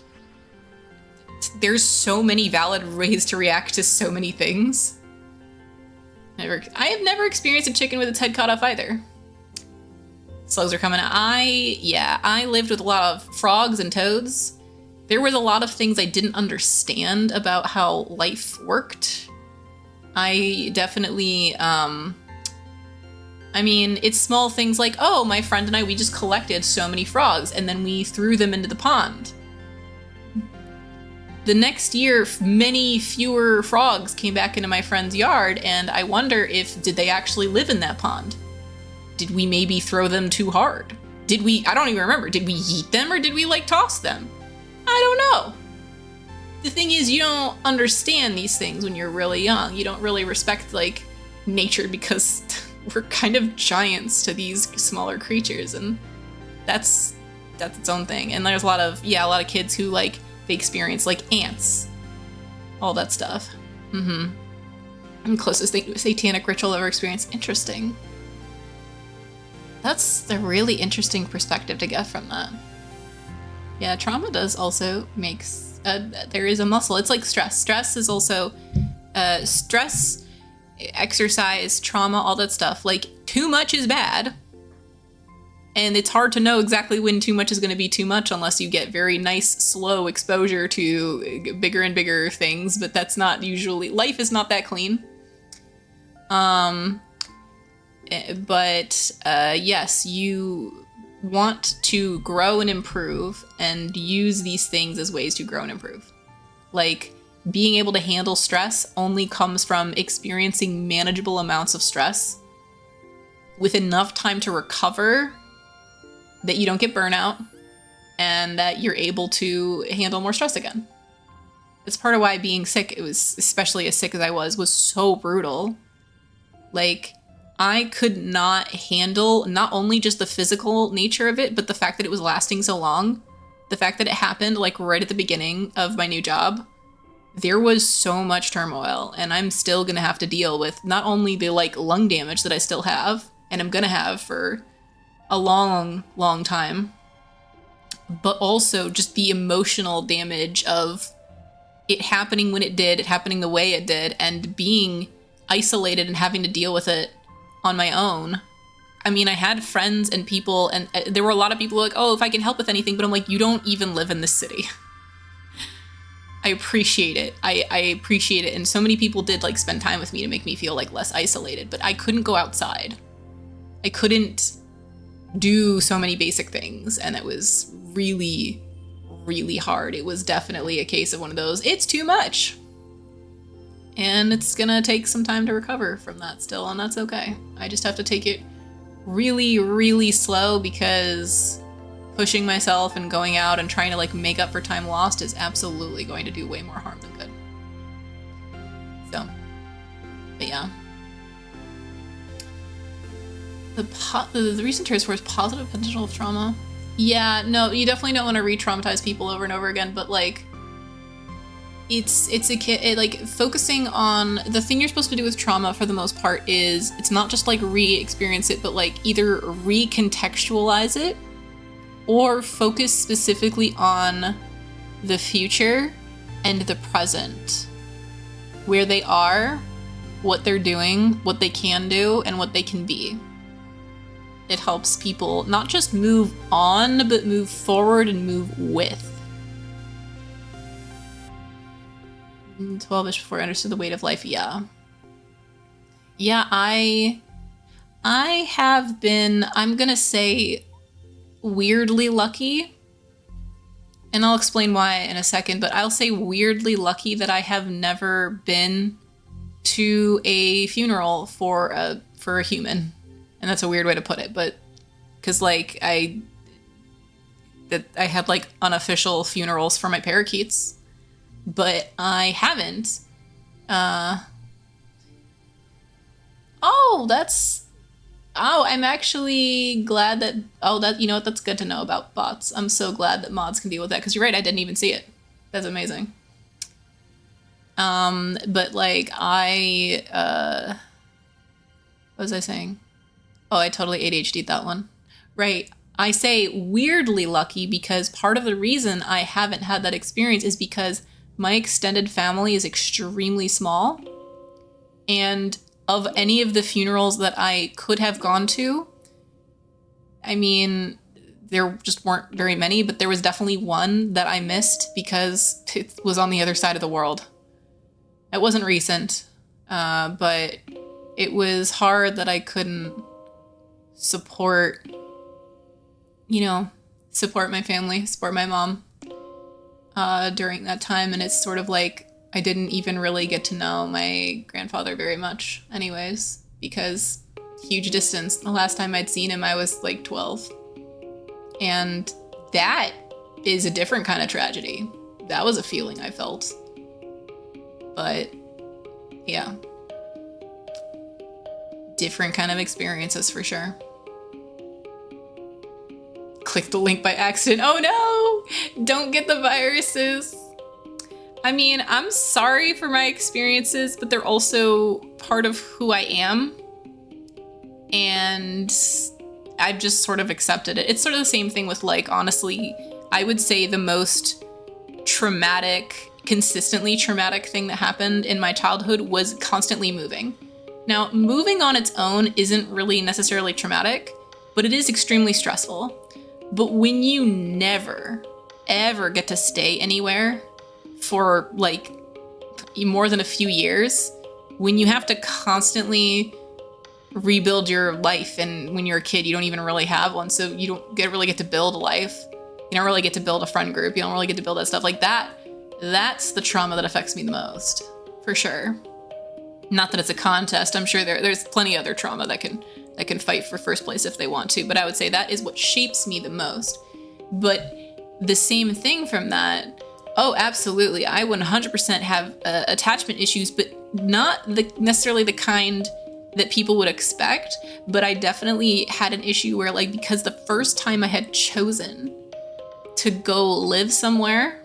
there's so many valid ways to react to so many things. I have never experienced a chicken with its head cut off either. Slugs are coming out. I lived with a lot of frogs and toads. There was a lot of things I didn't understand about how life worked. I definitely, I mean, it's small things like, oh, my friend and I, we just collected so many frogs and then we threw them into the pond. The next year, many fewer frogs came back into my friend's yard, and I wonder did they actually live in that pond? Did we maybe throw them too hard? I don't even remember. Did we eat them or did we like toss them? I don't know. The thing is, you don't understand these things when you're really young. You don't really respect like nature, because we're kind of giants to these smaller creatures, and that's its own thing. And there's a lot of kids who like they experience like ants, all that stuff. And closest thing to a satanic ritual I've ever experienced. Interesting. That's a really interesting perspective to get from that. Yeah, trauma does also makes there is a muscle. It's like stress. Stress is also stress, exercise, trauma, all that stuff. Like too much is bad. And it's hard to know exactly when too much is going to be too much unless you get very nice, slow exposure to bigger and bigger things. But that's not usually, life is not that clean. Yes, you want to grow and improve and use these things as ways to grow and improve. Like being able to handle stress only comes from experiencing manageable amounts of stress with enough time to recover that you don't get burnout and that you're able to handle more stress again. It's part of why being sick, it was especially as sick as I was so brutal. Like, I could not handle not only just the physical nature of it, but the fact that it was lasting so long. The fact that it happened like right at the beginning of my new job. There was so much turmoil, and I'm still gonna have to deal with not only the like lung damage that I still have, and I'm gonna have for a long, long time, but also just the emotional damage of it happening when it did, it happening the way it did, and being isolated and having to deal with it on my own. I mean, I had friends and people, and there were a lot of people like, oh, if I can help with anything, but I'm like, you don't even live in this city. I appreciate it. I appreciate it. And so many people did like spend time with me to make me feel like less isolated, but I couldn't go outside. I couldn't do so many basic things, and it was really, really hard. It was definitely a case of one of those, it's too much. And it's gonna take some time to recover from that still, and that's okay. I just have to take it really, really slow, because pushing myself and going out and trying to like make up for time lost is absolutely going to do way more harm than good. So, but yeah. The recent tears for is positive potential of trauma. Yeah, no, you definitely don't want to re-traumatize people over and over again, but like, it's like focusing on the thing you're supposed to do with trauma for the most part is it's not just like re-experience it, but like either recontextualize it or focus specifically on the future and the present, where they are, what they're doing, what they can do, and what they can be. It helps people not just move on, but move forward and move with. 12-ish before I understood the weight of life, yeah. Yeah, I have been, I'm gonna say, weirdly lucky. And I'll explain why in a second, but I'll say weirdly lucky that I have never been to a funeral for a human. And that's a weird way to put it, but because like I had like unofficial funerals for my parakeets, but I haven't. I'm actually glad that, you know what, that's good to know about bots. I'm so glad that mods can deal with that, because you're right, I didn't even see it. That's amazing. But like what was I saying? Oh, I totally ADHD'd that one. Right. I say weirdly lucky because part of the reason I haven't had that experience is because my extended family is extremely small. And of any of the funerals that I could have gone to, I mean, there just weren't very many, but there was definitely one that I missed because it was on the other side of the world. It wasn't recent, but it was hard that I couldn't support my family, support my mom during that time. And it's sort of like I didn't even really get to know my grandfather very much anyways, because huge distance. The last time I'd seen him, I was like 12. And that is a different kind of tragedy. That was a feeling I felt. But yeah. Different kind of experiences for sure. Click the link by accident. Oh no! Don't get the viruses. I mean, I'm sorry for my experiences, but they're also part of who I am. And I've just sort of accepted it. It's sort of the same thing with like, honestly, I would say the most traumatic, consistently traumatic thing that happened in my childhood was constantly moving. Now, moving on its own isn't really necessarily traumatic, but it is extremely stressful. But when you never, ever get to stay anywhere for like more than a few years, when you have to constantly rebuild your life, and when you're a kid, you don't even really have one, so you don't really get to build a life. You don't really get to build a friend group. You don't really get to build that stuff like that. That's the trauma that affects me the most, for sure. Not that it's a contest. I'm sure there's plenty of other trauma that can fight for first place if they want to, but I would say that is what shapes me the most. But the same thing from that, oh, absolutely. I 100% have attachment issues, but not necessarily the kind that people would expect. But I definitely had an issue where, like, because the first time I had chosen to go live somewhere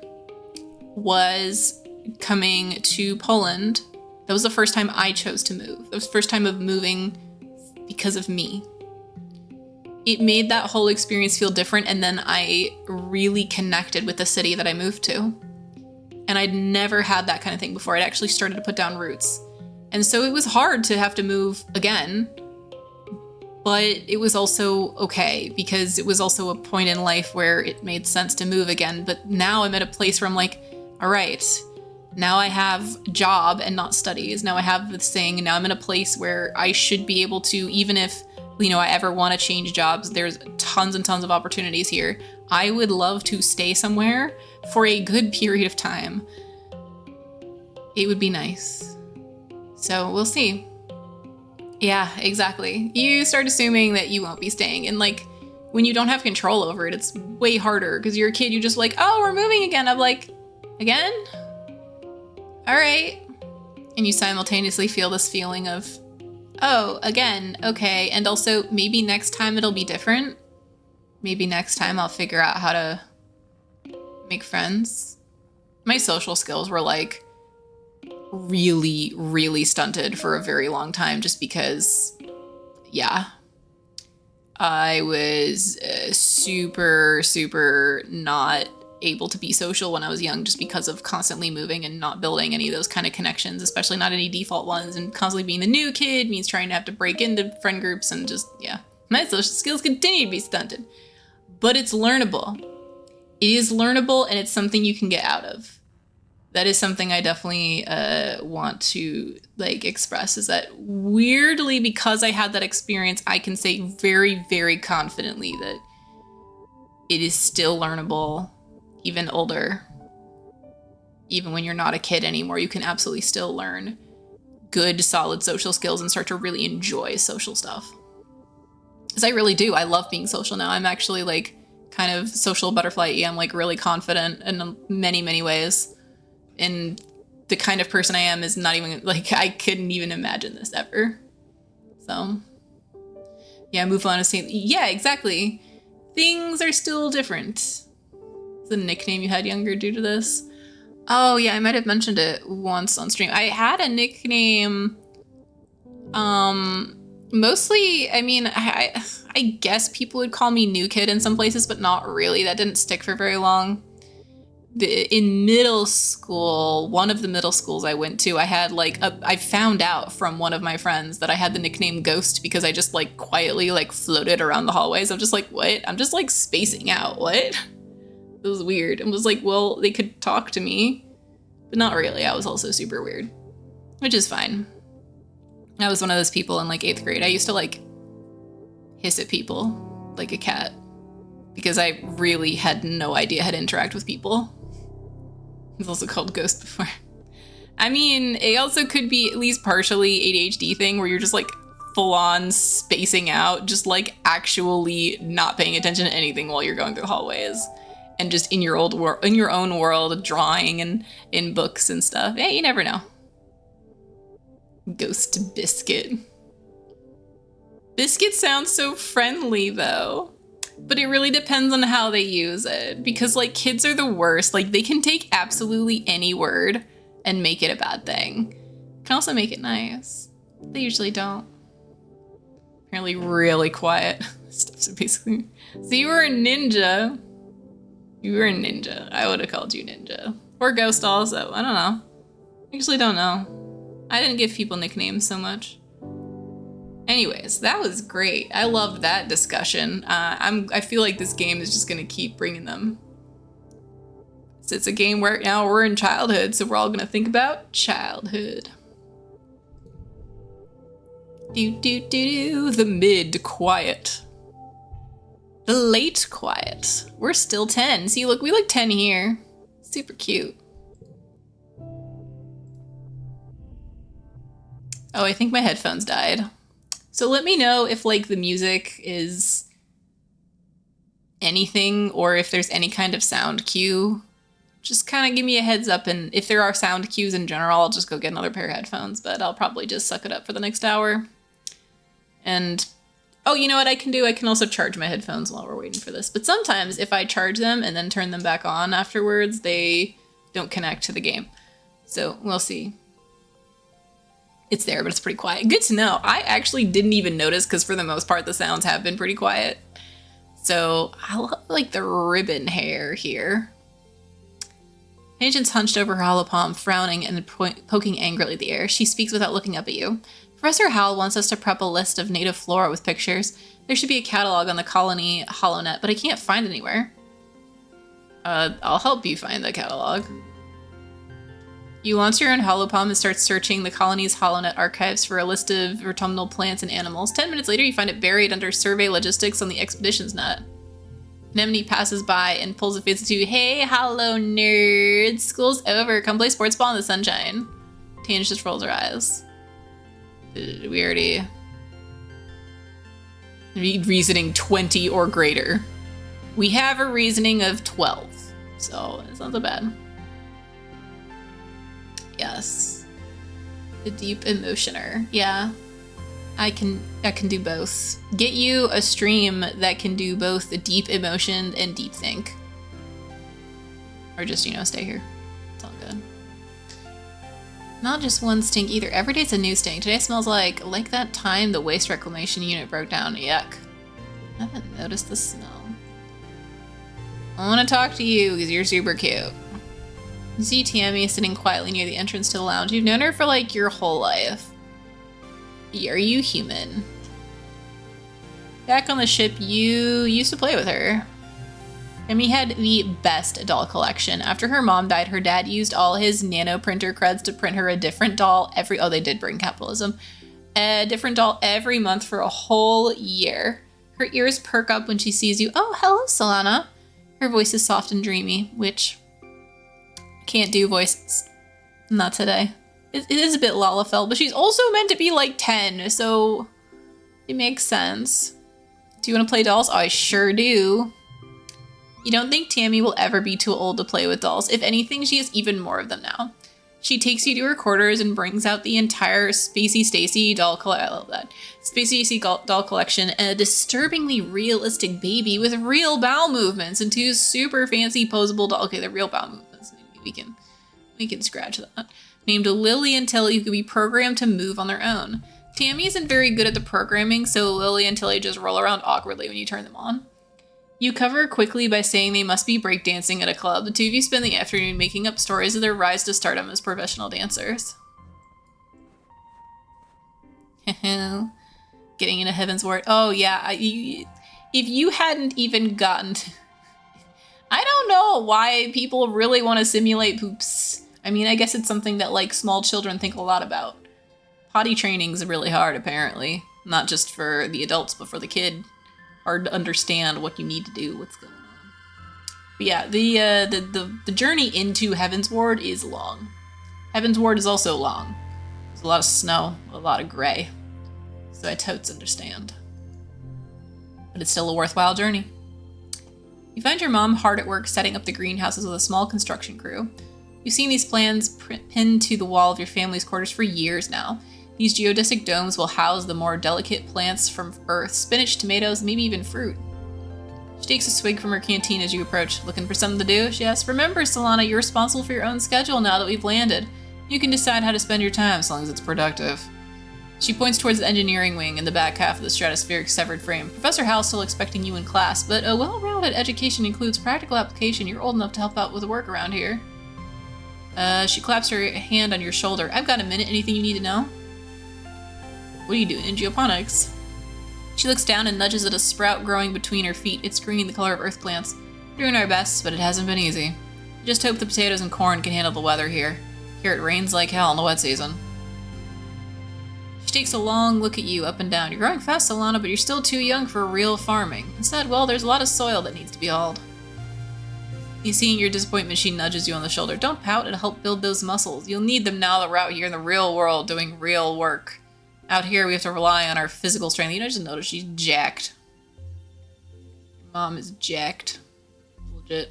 was coming to Poland. That was the first time I chose to move. That was the first time of moving because of me. It made that whole experience feel different, and then I really connected with the city that I moved to. And I'd never had that kind of thing before. I'd actually started to put down roots. And so it was hard to have to move again, but it was also okay, because it was also a point in life where it made sense to move again. But now I'm at a place where I'm like, all right, now I have job and not studies. Now I have this thing. Now I'm in a place where I should be able to, even if, I ever want to change jobs, there's tons and tons of opportunities here. I would love to stay somewhere for a good period of time. It would be nice. So we'll see. Yeah, exactly. You start assuming that you won't be staying. And like, when you don't have control over it, it's way harder, because you're a kid. You're just like, oh, we're moving again. I'm like, again? All right. And you simultaneously feel this feeling of, oh, again, okay. And also, maybe next time it'll be different. Maybe next time I'll figure out how to make friends. My social skills were like really, really stunted for a very long time, just because, yeah, I was super, super not able to be social when I was young, just because of constantly moving and not building any of those kind of connections, especially not any default ones. And constantly being the new kid means trying to have to break into friend groups, and just, yeah, my social skills continue to be stunted. But it's learnable. It is learnable, and it's something you can get out of. That is something I definitely want to like express, is that weirdly, because I had that experience, I can say very, very confidently that it is still learnable, even older. Even when you're not a kid anymore, you can absolutely still learn good, solid social skills and start to really enjoy social stuff. Because I really do. I love being social now. I'm actually like kind of social butterfly. I'm like really confident in many, many ways. And the kind of person I am is not even like, I couldn't even imagine this ever. So yeah, move on to saying, yeah, exactly. Things are still different. The nickname you had younger due to this? Oh yeah, I might have mentioned it once on stream. I had a nickname, mostly, I mean, I guess people would call me New Kid in some places, but not really. That didn't stick for very long. In middle school, one of the middle schools I went to, I had like I found out from one of my friends that I had the nickname Ghost, because I just like quietly like floated around the hallways. I'm just like, what? I'm just like spacing out. What? It was weird. And was like, well, they could talk to me, but not really. I was also super weird, which is fine. I was one of those people in like 8th grade. I used to like hiss at people like a cat, because I really had no idea how to interact with people. It's also called Ghost before. I mean, it also could be at least partially ADHD thing, where you're just like full on spacing out, just like actually not paying attention to anything while you're going through the hallways, and just in your own world, drawing and in books and stuff. Yeah, you never know. Ghost Biscuit. Biscuit sounds so friendly though. But it really depends on how they use it, because like kids are the worst. Like they can take absolutely any word and make it a bad thing. Can also make it nice. They usually don't. Apparently really quiet. Stuff, so basically. So you were a ninja. You were a ninja. I would have called you ninja. Or ghost also. I don't know. I actually don't know. I didn't give people nicknames so much. Anyways, that was great. I loved that discussion. I feel like this game is just gonna keep bringing them. So it's a game where now we're in childhood, so we're all gonna think about childhood. The mid quiet. The late quiet. We're still 10. See, look, we look 10 here. Super cute. Oh, I think my headphones died. So let me know if like the music is anything or if there's any kind of sound cue. Just kind of give me a heads up, and if there are sound cues in general, I'll just go get another pair of headphones, but I'll probably just suck it up for the next hour. And, oh, you know what I can do? I can also charge my headphones while we're waiting for this. But sometimes if I charge them and then turn them back on afterwards, they don't connect to the game. So we'll see. It's there, but it's pretty quiet. Good to know. I actually didn't even notice because for the most part, the sounds have been pretty quiet. So I love like the ribbon hair here. Agent's hunched over her hollow palm, frowning and poking angrily at the air. She speaks without looking up at you. Professor Howell wants us to prep a list of native flora with pictures. There should be a catalog on the colony HoloNet, but I can't find anywhere. I'll help you find the catalog. You launch your own holopalm and start searching the colony's HoloNet archives for a list of autumnal plants and animals. 10 minutes later, you find it buried under survey logistics on the expeditions net. Anemone passes by and pulls a face to, hey, hello, nerds. School's over. Come play sports ball in the sunshine. Tange just rolls her eyes. We already... reasoning 20 or greater. We have a reasoning of 12, so it's not so bad. Yes. The deep emotioner. Yeah. I can do both. Get you a stream that can do both the deep emotion and deep think. Or just, you know, stay here. It's all good. Not just one stink either. Every day's a new stink. Today smells like that time the waste reclamation unit broke down. Yuck. I haven't noticed the smell. I want to talk to you because you're super cute. You see Tammy sitting quietly near the entrance to the lounge. You've known her for like your whole life. Are you human? Back on the ship, you used to play with her. Tammy had the best doll collection. After her mom died, her dad used all his nano printer creds to print her a different doll oh, they did bring capitalism. A different doll every month for a whole year. Her ears perk up when she sees you. Oh, hello, Solana. Her voice is soft and dreamy, which can't do voices. Not today. It is a bit Lalafell, but she's also meant to be like 10, so it makes sense. Do you want to play dolls? I sure do. You don't think Tammy will ever be too old to play with dolls. If anything, she has even more of them now. She takes you to her quarters and brings out the entire Spacey Stacy doll collection. I love that. Spacey Stacy doll collection and a disturbingly realistic baby with real bowel movements and 2 super fancy posable dolls. Okay, they're real bowel movements. We can scratch that. Named Lily and Tilly, who can be programmed to move on their own. Tammy isn't very good at the programming, so Lily and Tilly just roll around awkwardly when you turn them on. You cover quickly by saying they must be breakdancing at a club. The two of you spend the afternoon making up stories of their rise to stardom as professional dancers. Getting into Heaven's Ward. Oh yeah, if you hadn't even gotten to... I don't know why people really want to simulate poops. I mean, I guess it's something that like small children think a lot about. Potty training's really hard, apparently. Not just for the adults, but for the kid. Hard to understand what you need to do, what's going on. But yeah, the journey into Heaven's Ward is long. Heaven's Ward is also long. There's a lot of snow, a lot of gray. So I totes understand. But it's still a worthwhile journey. You find your mom hard at work setting up the greenhouses with a small construction crew. You've seen these plans pinned to the wall of your family's quarters for years now. These geodesic domes will house the more delicate plants from Earth, spinach, tomatoes, maybe even fruit. She takes a swig from her canteen as you approach. Looking for something to do? She asks. Remember, Solana, you're responsible for your own schedule now that we've landed. You can decide how to spend your time as long as it's productive. She points towards the engineering wing in the back half of the stratospheric severed frame. Professor Hal's still expecting you in class, but a well-rounded education includes practical application. You're old enough to help out with the work around here. She claps her hand on your shoulder. I've got a minute. Anything you need to know? What are you doing in geoponics? She looks down and nudges at a sprout growing between her feet. It's green, the color of earth plants. We're doing our best, but it hasn't been easy. Just hope the potatoes and corn can handle the weather here. Here it rains like hell in the wet season. She takes a long look at you up and down. You're growing fast, Solana, but you're still too young for real farming. Instead, well, there's a lot of soil that needs to be hauled. You seeing your disappointment, she nudges you on the shoulder. Don't pout, it'll help build those muscles. You'll need them now that we're out here in the real world doing real work. Out here, we have to rely on our physical strength. You know, just notice she's jacked. Mom is jacked. Legit.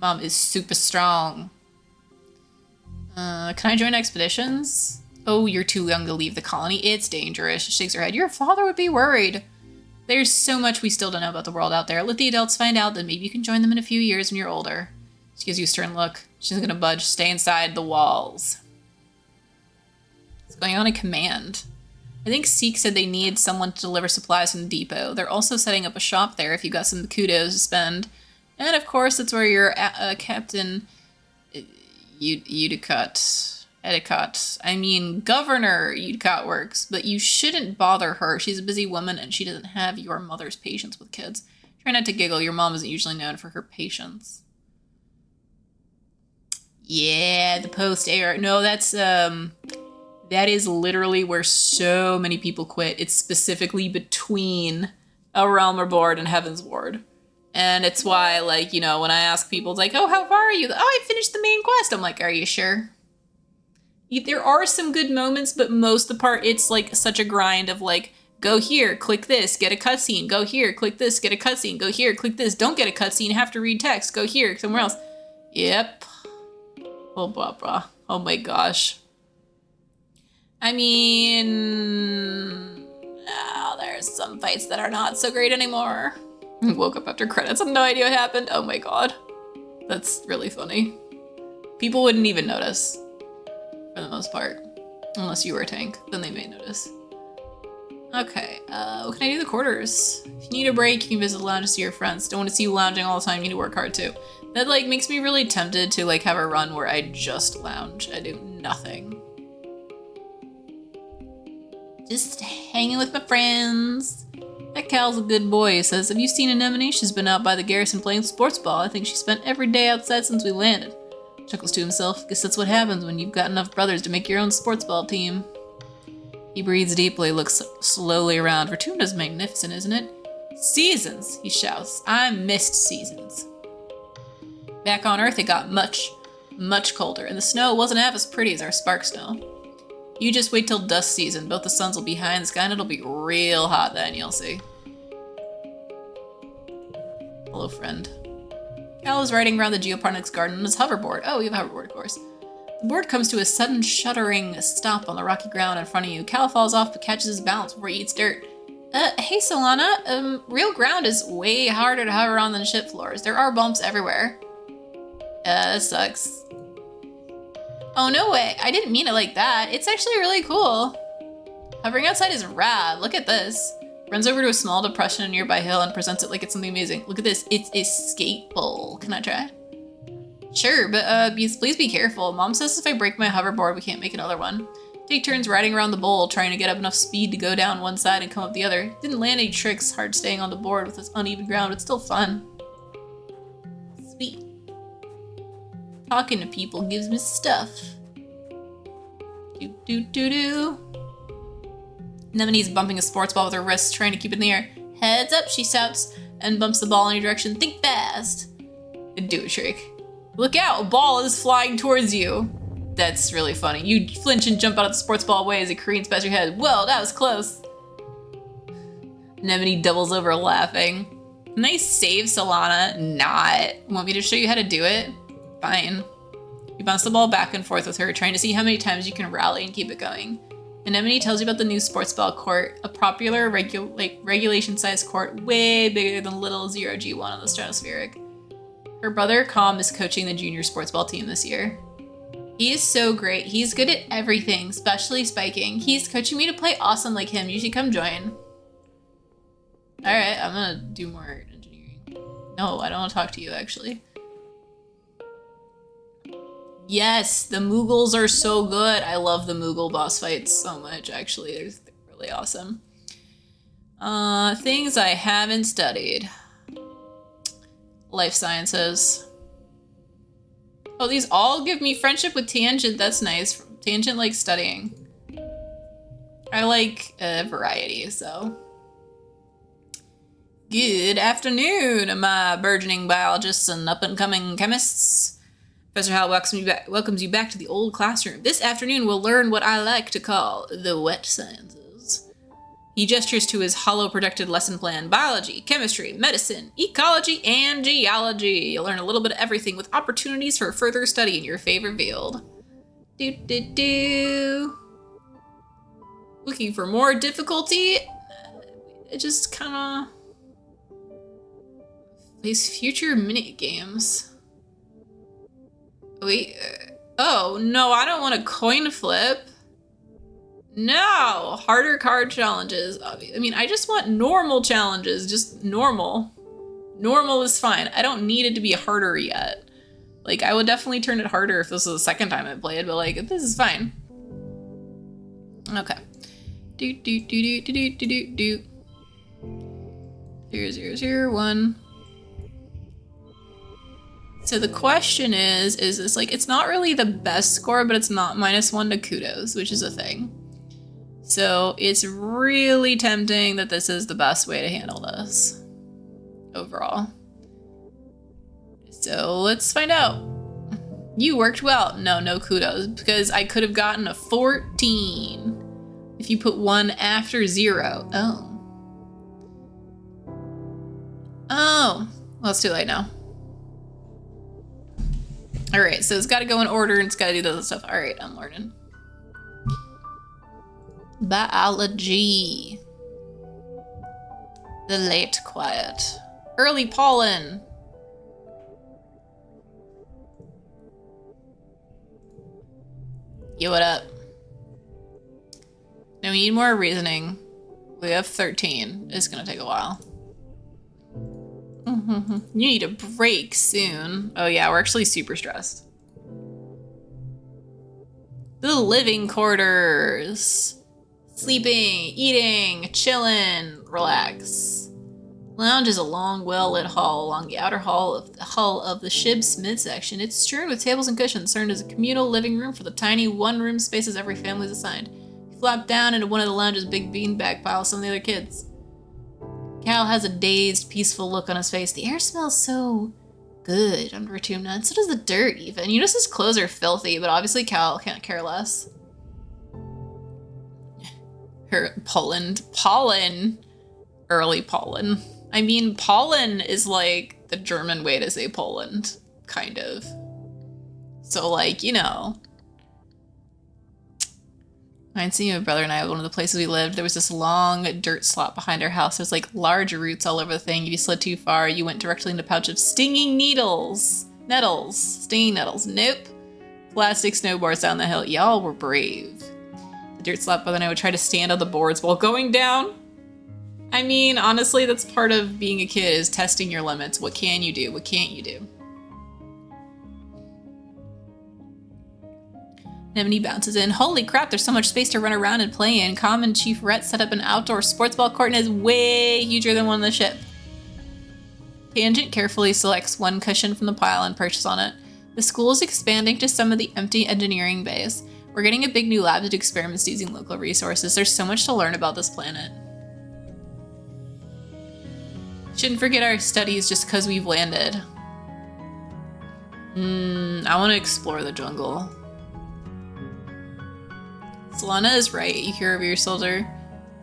Mom is super strong. Can I join expeditions? Oh, you're too young to leave the colony. It's dangerous. She shakes her head. Your father would be worried. There's so much we still don't know about the world out there. Let the adults find out, then maybe you can join them in a few years when you're older. She gives you a stern look. She's not gonna budge. Stay inside the walls. What's going on in command? I think Seek said they need someone to deliver supplies from the depot. They're also setting up a shop there if you've got some kudos to spend. And of course, that's where your Captain Governor Udicott works. But you shouldn't bother her. She's a busy woman and she doesn't have your mother's patience with kids. Try not to giggle. Your mom isn't usually known for her patience. Yeah, the post-air. No, that's, that is literally where so many people quit. It's specifically between A Realm Reborn and Heaven's Ward. And it's why, like, you know, when I ask people, it's like, oh, how far are you? Oh, I finished the main quest. I'm like, are you sure? There are some good moments, but most of the part, it's like such a grind of like, go here, click this, get a cutscene. Go here, click this, get a cutscene. Go here, click this, don't get a cutscene, have to read text. Go here, somewhere else. Yep. Oh, blah, blah. Oh my gosh. I mean, there's some fights that are not so great anymore. Woke up after credits, I have no idea what happened. Oh my god. That's really funny. People wouldn't even notice, for the most part. Unless you were a tank, then they may notice. Okay, what can I do? The quarters. If you need a break, you can visit the lounge to see your friends. Don't want to see you lounging all the time, you need to work hard too. That like makes me really tempted to like have a run where I just lounge. I do nothing. Just hanging with my friends. That Cal's a good boy, he says. Have you seen Anemone? She's been out by the garrison playing sports ball. I think she spent every day outside since we landed. Chuckles to himself. Guess that's what happens when you've got enough brothers to make your own sports ball team. He breathes deeply, looks slowly around. Fortuna's magnificent, isn't it? Seasons, he shouts. I missed seasons. Back on Earth, it got much, much colder, and the snow wasn't half as pretty as our spark snow. You just wait till dust season. Both the suns will be high in the sky and it'll be real hot then, you'll see. Hello, friend. Cal is riding around the geoponics garden on his hoverboard. Oh, you have a hoverboard, of course. The board comes to a sudden shuddering stop on the rocky ground in front of you. Cal falls off but catches his balance before he eats dirt. Hey Solana, real ground is way harder to hover on than ship floors. There are bumps everywhere. That sucks. Oh, no way. I didn't mean it like that. It's actually really cool. Hovering outside is rad. Look at this. Runs over to a small depression in a nearby hill and presents it like it's something amazing. Look at this. It's a skate bowl. Can I try? Sure, but please be careful. Mom says if I break my hoverboard, we can't make another one. Take turns riding around the bowl, trying to get up enough speed to go down one side and come up the other. Didn't land any tricks, hard staying on the board with this uneven ground, but still fun. Sweet. Talking to people gives me stuff. Do. Anemone's bumping a sports ball with her wrist, trying to keep it in the air. Heads up, she shouts, and bumps the ball in your direction. Think fast. Do it, Shrek. Look out, a ball is flying towards you. That's really funny. You flinch and jump out of the sports ball away as it careens past your head. Whoa, that was close. Anemone doubles over laughing. Nice save, Solana. Not. Want me to show you how to do it? Fine. You bounce the ball back and forth with her, trying to see how many times you can rally and keep it going. Anemone tells you about the new sports ball court, a popular regulation-sized court way bigger than little 0G1 on the stratospheric. Her brother, Calm, is coaching the junior sports ball team this year. He is so great. He's good at everything, especially spiking. He's coaching me to play awesome like him. You should come join. All right, I'm gonna do more engineering. No, I don't want to talk to you, actually. Yes, the Moogles are so good. I love the Moogle boss fights so much, actually. They're really awesome. Things I haven't studied. Life sciences. Oh, these all give me friendship with Tangent. That's nice. Tangent likes studying. I like variety, so. Good afternoon, my burgeoning biologists and up-and-coming chemists. Professor Hal welcomes you back to the old classroom. This afternoon we'll learn what I like to call the wet sciences. He gestures to his hollow-protected lesson plan: biology, chemistry, medicine, ecology, and geology. You'll learn a little bit of everything with opportunities for further study in your favorite field. Looking for more difficulty? It just kind of... These future mini games. Wait. Oh, no, I don't want a coin flip. No, harder card challenges. I mean, I just want normal challenges, just normal. Normal is fine. I don't need it to be harder yet. Like, I would definitely turn it harder if this was the second time I played, but like, this is fine. Okay. 0, 0, 0, 1. So the question is this like, it's not really the best score, but it's not -1 to kudos, which is a thing. So it's really tempting that this is the best way to handle this overall. So let's find out. You worked well. No kudos, because I could have gotten a 14 if you put 1 after 0. Oh, well, it's too late now. All right, so it's got to go in order and it's got to do those stuff. All right, I'm learning. Biology. The late quiet. Early pollen. Yo, what up? Now we need more reasoning. We have 13. It's gonna take a while. You need a break soon. Oh yeah, we're actually super stressed. The living quarters. Sleeping, eating, chilling, relax. Lounge is a long, well-lit hall along the outer hull of the ship's midsection. It's strewn with tables and cushions, served as a communal living room for the tiny one-room spaces every family is assigned. You flop down into one of the lounge's big beanbag piles with some of the other kids. Cal has a dazed, peaceful look on his face. The air smells so good under Retumna, and so does the dirt even. You notice his clothes are filthy, but obviously Cal can't care less. Her pollen, early pollen. I mean, pollen is like the German way to say Poland, kind of. So like, you know. I see my brother and I, one of the places we lived, there was this long dirt slot behind our house. There's like large roots all over the thing. If you slid too far, you went directly into a pouch of stinging needles. Stinging nettles. Nope. Plastic snowboards down the hill. Y'all were brave. The dirt slot brother and I would try to stand on the boards while going down. I mean, honestly, that's part of being a kid, is testing your limits. What can you do? What can't you do? Anemone bounces in. Holy crap, there's so much space to run around and play in. Common Chief Rhett set up an outdoor sports ball court and is way huger than one on the ship. Tangent carefully selects one cushion from the pile and perches on it. The school is expanding to some of the empty engineering bays. We're getting a big new lab to do experiments using local resources. There's so much to learn about this planet. Shouldn't forget our studies just because we've landed. I want to explore the jungle. Solana is right. You hear over your shoulder.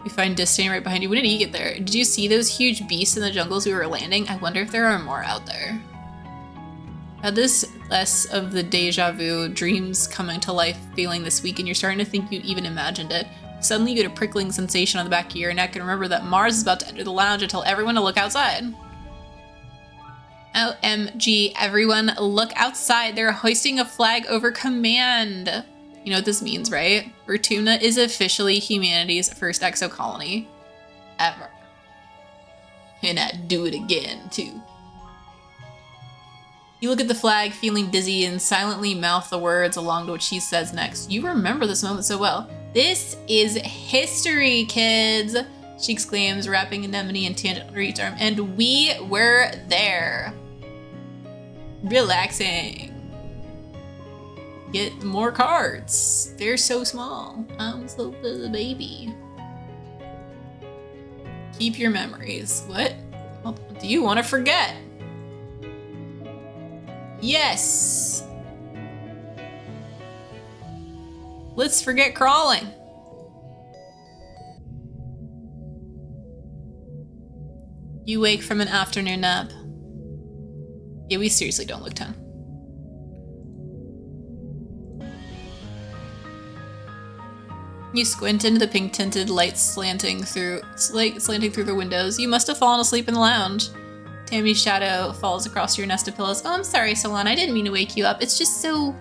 We find Destiny right behind you. When did he get there? Did you see those huge beasts in the jungles we were landing? I wonder if there are more out there. Had this less of the deja vu, dreams coming to life feeling this week, and you're starting to think you even imagined it. Suddenly you get a prickling sensation on the back of your neck and remember that Mars is about to enter the lounge and tell everyone to look outside. OMG, everyone, look outside. They're hoisting a flag over command. You know what this means, right? Fortuna is officially humanity's first exocolony ever. And I'd do it again, too. You look at the flag, feeling dizzy, and silently mouth the words along to what she says next. You remember this moment so well. This is history, kids, she exclaims, wrapping anemone and tangent under each arm. And we were there. Relaxing. Get more cards. They're so small. I'm so little baby. Keep your memories. What? Do you want to forget? Yes. Let's forget crawling. You wake from an afternoon nap. Yeah, we seriously don't look 10. You squint into the pink-tinted lights slanting through the windows. You must have fallen asleep in the lounge. Tammy's shadow falls across your nest of pillows. Oh, I'm sorry, Solana. I didn't mean to wake you up. It's just so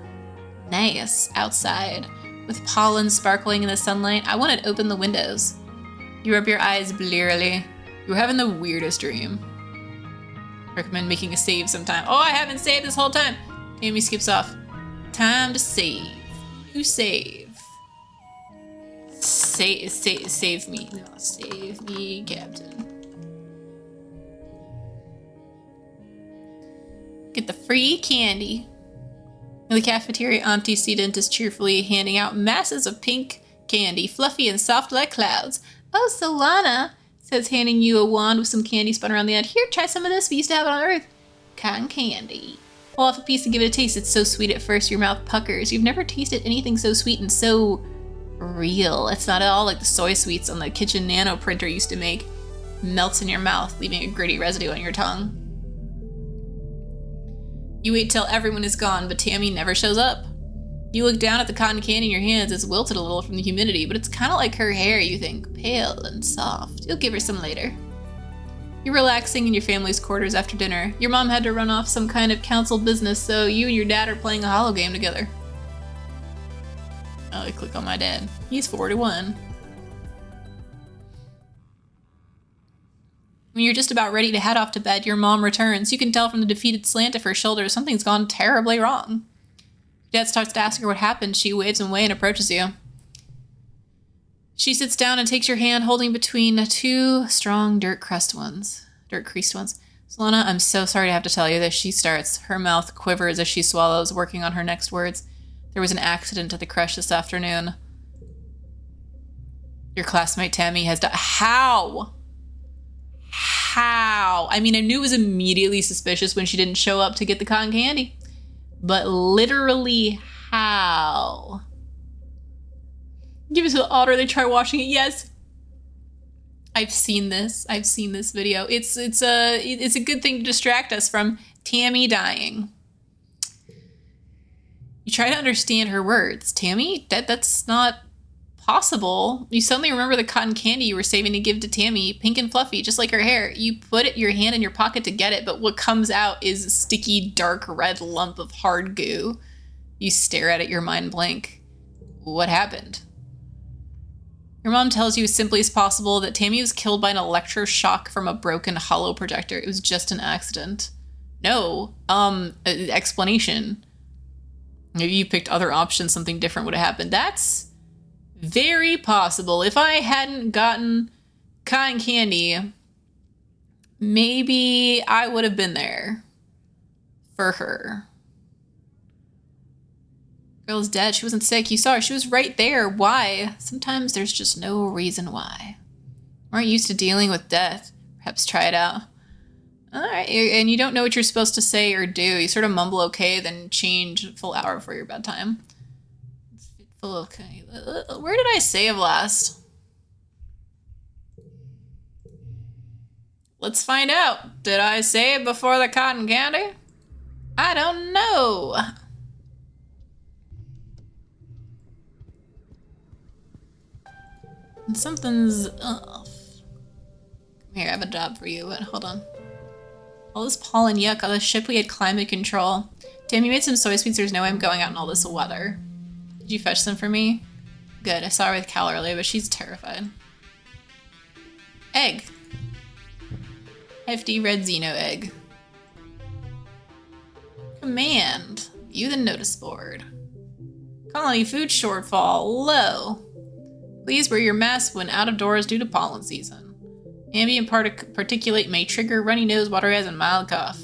nice outside, with pollen sparkling in the sunlight. I want to open the windows. You rub your eyes blearily. You're having the weirdest dream. Recommend making a save sometime. Oh, I haven't saved this whole time. Tammy skips off. Time to save. You save. Save me. No, save me, Captain. Get the free candy. In the cafeteria, Auntie Student is cheerfully handing out masses of pink candy, fluffy and soft like clouds. Oh, Solana, says, handing you a wand with some candy spun around the end. Here, try some of this. We used to have it on Earth. Cotton candy. Pull off a piece and give it a taste. It's so sweet at first, your mouth puckers. You've never tasted anything so sweet and so real. It's not at all like the soy sweets on the kitchen nano printer used to make. Melts in your mouth, leaving a gritty residue on your tongue. You wait till everyone is gone, but Tammy never shows up. You look down at the cotton candy in your hands. It's wilted a little from the humidity, but it's kind of like her hair, you think. Pale and soft. You'll give her some later. You're relaxing in your family's quarters after dinner. Your mom had to run off some kind of council business, so you and your dad are playing a holo game together. Oh, I click on my dad. He's 41. When you're just about ready to head off to bed, your mom returns. You can tell from the defeated slant of her shoulders something's gone terribly wrong. Dad starts to ask her what happened. She waves him away and approaches you. She sits down and takes your hand, holding between two strong dirt-creased ones. Solana, I'm so sorry to have to tell you this, she starts. Her mouth quivers as she swallows, working on her next words. There was an accident at the creche this afternoon. Your classmate Tammy has died. How? I mean, I knew it was immediately suspicious when she didn't show up to get the cotton candy. But literally, how? Give us an order, they try washing it. Yes. I've seen this video. It's a good thing to distract us from Tammy dying. You try to understand her words. Tammy, that's not possible. You suddenly remember the cotton candy you were saving to give to Tammy, pink and fluffy, just like her hair. You put your hand in your pocket to get it, but what comes out is a sticky, dark red lump of hard goo. You stare at it, your mind blank. What happened? Your mom tells you as simply as possible that Tammy was killed by an electroshock from a broken holo projector. It was just an accident. No, explanation. Maybe you picked other options, something different would have happened. That's very possible. If I hadn't gotten cotton candy, maybe I would have been there for her. Girl's dead. She wasn't sick. You saw her. She was right there. Why? Sometimes there's just no reason why. Aren't used to dealing with death. Perhaps try it out. All right. And you don't know what you're supposed to say or do. You sort of mumble okay, then change a full hour before your bedtime. Okay. Where did I save last? Let's find out. Did I save before the cotton candy? I don't know. Something's off. Here, I have a job for you, but hold on. All this pollen, yuck. On the ship we had climate control. Damn, you made some soy sweets. There's no way I'm going out in all this weather. Did you fetch them for me? Good. I saw her with Cal earlier, but she's terrified. Egg. Hefty red Xeno egg. Command. View the notice board. Colony food shortfall. Low. Please wear your mask when out of doors due to pollen season. Ambient particulate may trigger runny nose, water eyes, and mild cough.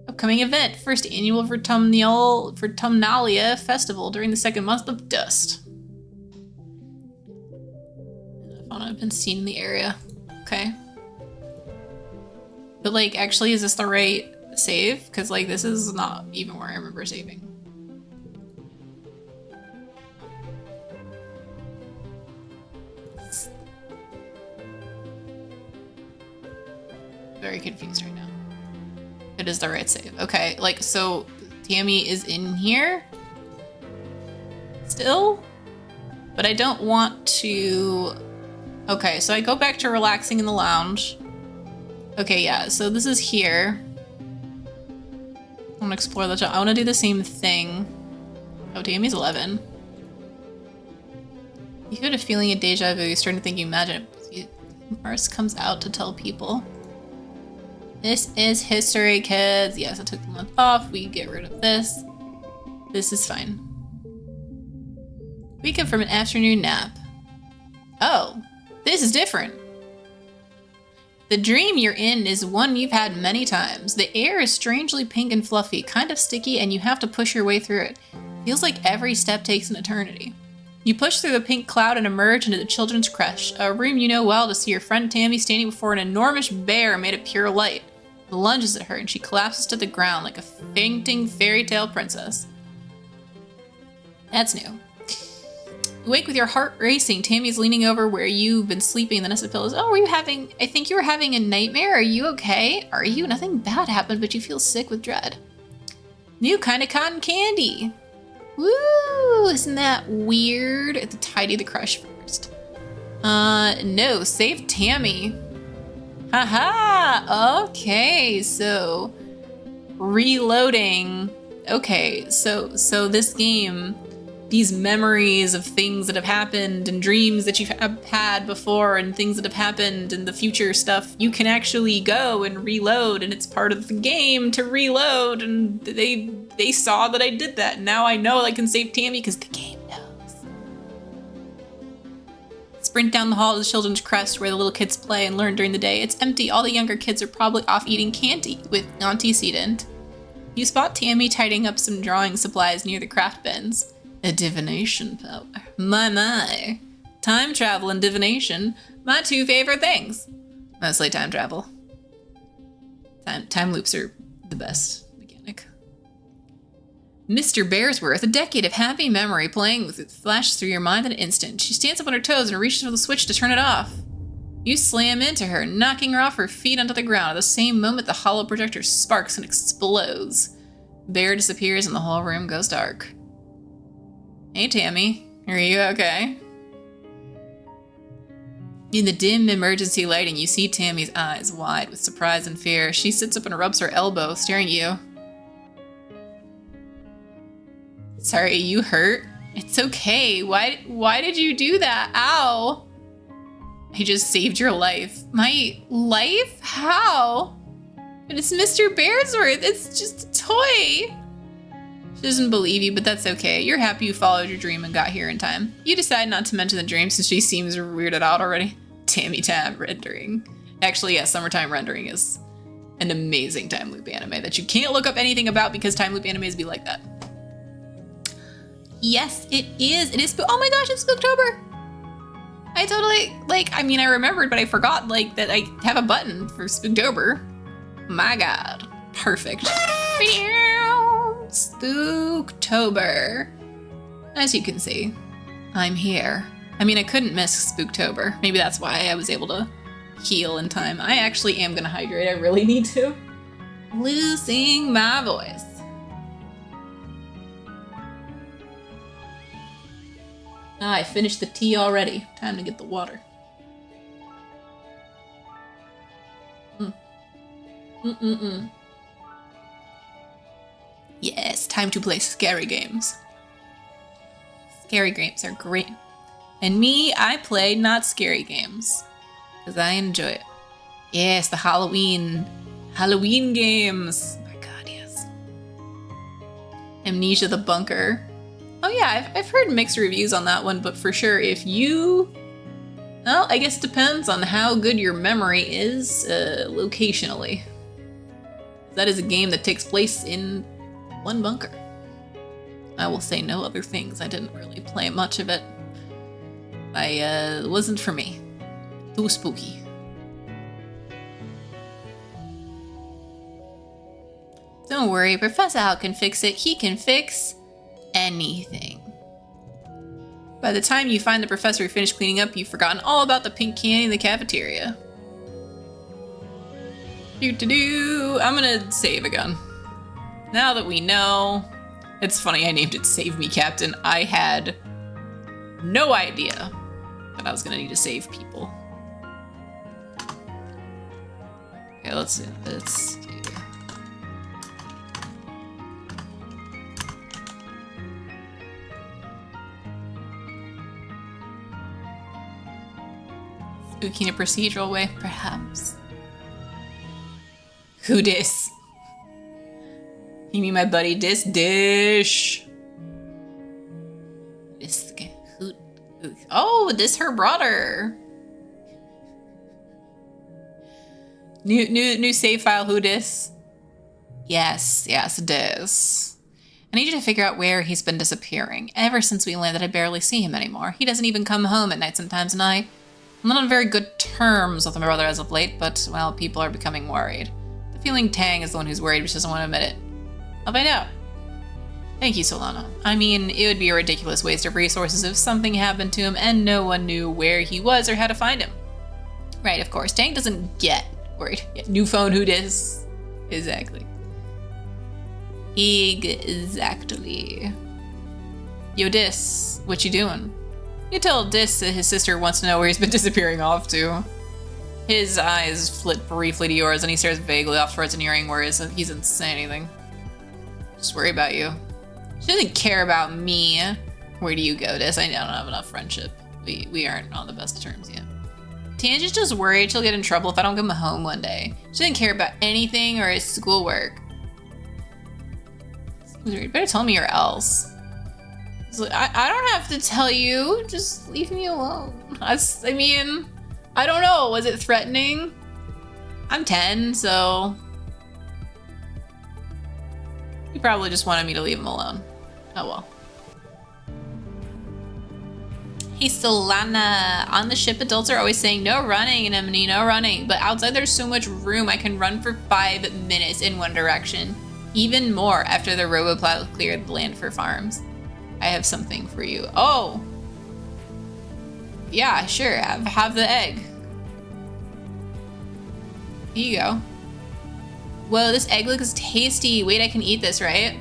Upcoming event. First annual Vertumnalia Festival during the second month of dust. I've been seen in the area. Okay. But, like, actually, is this the right save? Because, like, this is not even where I remember saving. Very confused right now. It is the right save. Okay, like, so Tammy is in here still? But I don't want to... Okay, so I go back to relaxing in the lounge. Okay, yeah, so this is here. I want to explore the job. I want to do the same thing. Oh, Tammy's 11. You had a feeling of deja vu. You're starting to think you imagine it. Mars comes out to tell people. This is history, kids. Yes, I took the month off. We get rid of this. This is fine. Wake up from an afternoon nap. Oh, this is different. The dream you're in is one you've had many times. The air is strangely pink and fluffy, kind of sticky, and you have to push your way through it. Feels like every step takes an eternity. You push through the pink cloud and emerge into the children's creche, a room you know well, to see your friend Tammy standing before an enormous bear made of pure light. It lunges at her and she collapses to the ground like a fainting fairy tale princess. That's new. Awake with your heart racing, Tammy's leaning over where you've been sleeping in the nest of pillows. Oh, I think you were having a nightmare. Are you okay? Are you? Nothing bad happened, but you feel sick with dread. New kind of cotton candy. Woo, isn't that weird? It's tidy the crush first. No, save Tammy. Haha, okay, so reloading. Okay, so this game, these memories of things that have happened and dreams that you've had before and things that have happened in the future stuff, you can actually go and reload, and it's part of the game to reload, and they saw that I did that. Now I know I can save Tammy because the game knows. Sprint down the hall to the children's crest where the little kids play and learn during the day. It's empty. All the younger kids are probably off eating candy with antecedent. You spot Tammy tidying up some drawing supplies near the craft bins. A divination power. My. Time travel and divination. My two favorite things. Mostly time travel. Time loops are the best mechanic. Mr. Bearsworth, a decade of happy memory playing with it flashes through your mind in an instant. She stands up on her toes and reaches for the switch to turn it off. You slam into her, knocking her off her feet onto the ground. At the same moment, the hollow projector sparks and explodes. Bear disappears and the whole room goes dark. Hey, Tammy. Are you okay? In the dim emergency lighting, you see Tammy's eyes wide with surprise and fear. She sits up and rubs her elbow, staring at you. Sorry, you hurt? It's okay. Why did you do that? Ow. I just saved your life. My life? How? But it's Mr. Bearsworth. It's just a toy. She doesn't believe you, but that's okay. You're happy you followed your dream and got here in time. You decide not to mention the dream since she seems weirded out already. Tammy Time rendering. Actually, yeah, Summertime Rendering is an amazing time loop anime that you can't look up anything about because time loop animes be like that. Yes, it is. It is. Oh my gosh, it's Spooktober. I totally, I remembered, but I forgot, that I have a button for Spooktober. My God. Perfect. Spooktober. As you can see, I'm here. I couldn't miss Spooktober. Maybe that's why I was able to heal in time. I actually am gonna hydrate. I really need to. Losing my voice. I finished the tea already. Time to get the water. Mm-mm-mm. Yes, time to play scary games. Scary games are great. And me, I play not scary games. Because I enjoy it. Yes, the Halloween games. Oh my god, yes. Amnesia the Bunker. Oh yeah, I've heard mixed reviews on that one, but for sure, if you... Well, I guess it depends on how good your memory is locationally. That is a game that takes place in one bunker. I will say no other things. I didn't really play much of it. It wasn't for me. Too spooky. Don't worry, Professor Owl can fix it. He can fix anything. By the time you find the professor who finished cleaning up, you've forgotten all about the pink candy in the cafeteria. Doo-doo-doo. I'm gonna save again. Now that we know... It's funny, I named it Save Me Captain. I had no idea that I was gonna need to save people. Okay, let's do... Spooky in a procedural way, perhaps. Who dis? You mean my buddy Dish? This who? Oh, this her brother. New save file. Who dis? Yes, dis. I need you to figure out where he's been disappearing. Ever since we landed, I barely see him anymore. He doesn't even come home at night sometimes, and I'm not on very good terms with my brother as of late, but, well, people are becoming worried. The feeling Tang is the one who's worried, but she doesn't want to admit it. I'll find out. Thank you, Solana. I mean, it would be a ridiculous waste of resources if something happened to him and no one knew where he was or how to find him. Right, of course. Tang doesn't get worried. Yeah, new phone, who dis? Exactly. Exactly. Yo, Dis, what you doing? You tell Dis that his sister wants to know where he's been disappearing off to. His eyes flit briefly to yours and he stares vaguely off towards an earring where he doesn't say anything. Just worry about you. She doesn't care about me. Where do you go, Dis? I don't have enough friendship. We aren't on the best terms yet. Tanger's just worried she'll get in trouble if I don't come home one day. She doesn't care about anything or his schoolwork. You better tell me or else. I don't have to tell you. Just leave me alone. I mean, I don't know. Was it threatening? I'm 10, so... He probably just wanted me to leave him alone. Oh well. Hey Solana, on the ship adults are always saying no running, Anemone, no running. But outside there's so much room I can run for 5 minutes in one direction. Even more after the roboplow cleared the land for farms. I have something for you. Oh! Yeah, sure, have the egg. Here you go. Whoa, this egg looks tasty. Wait, I can eat this, right?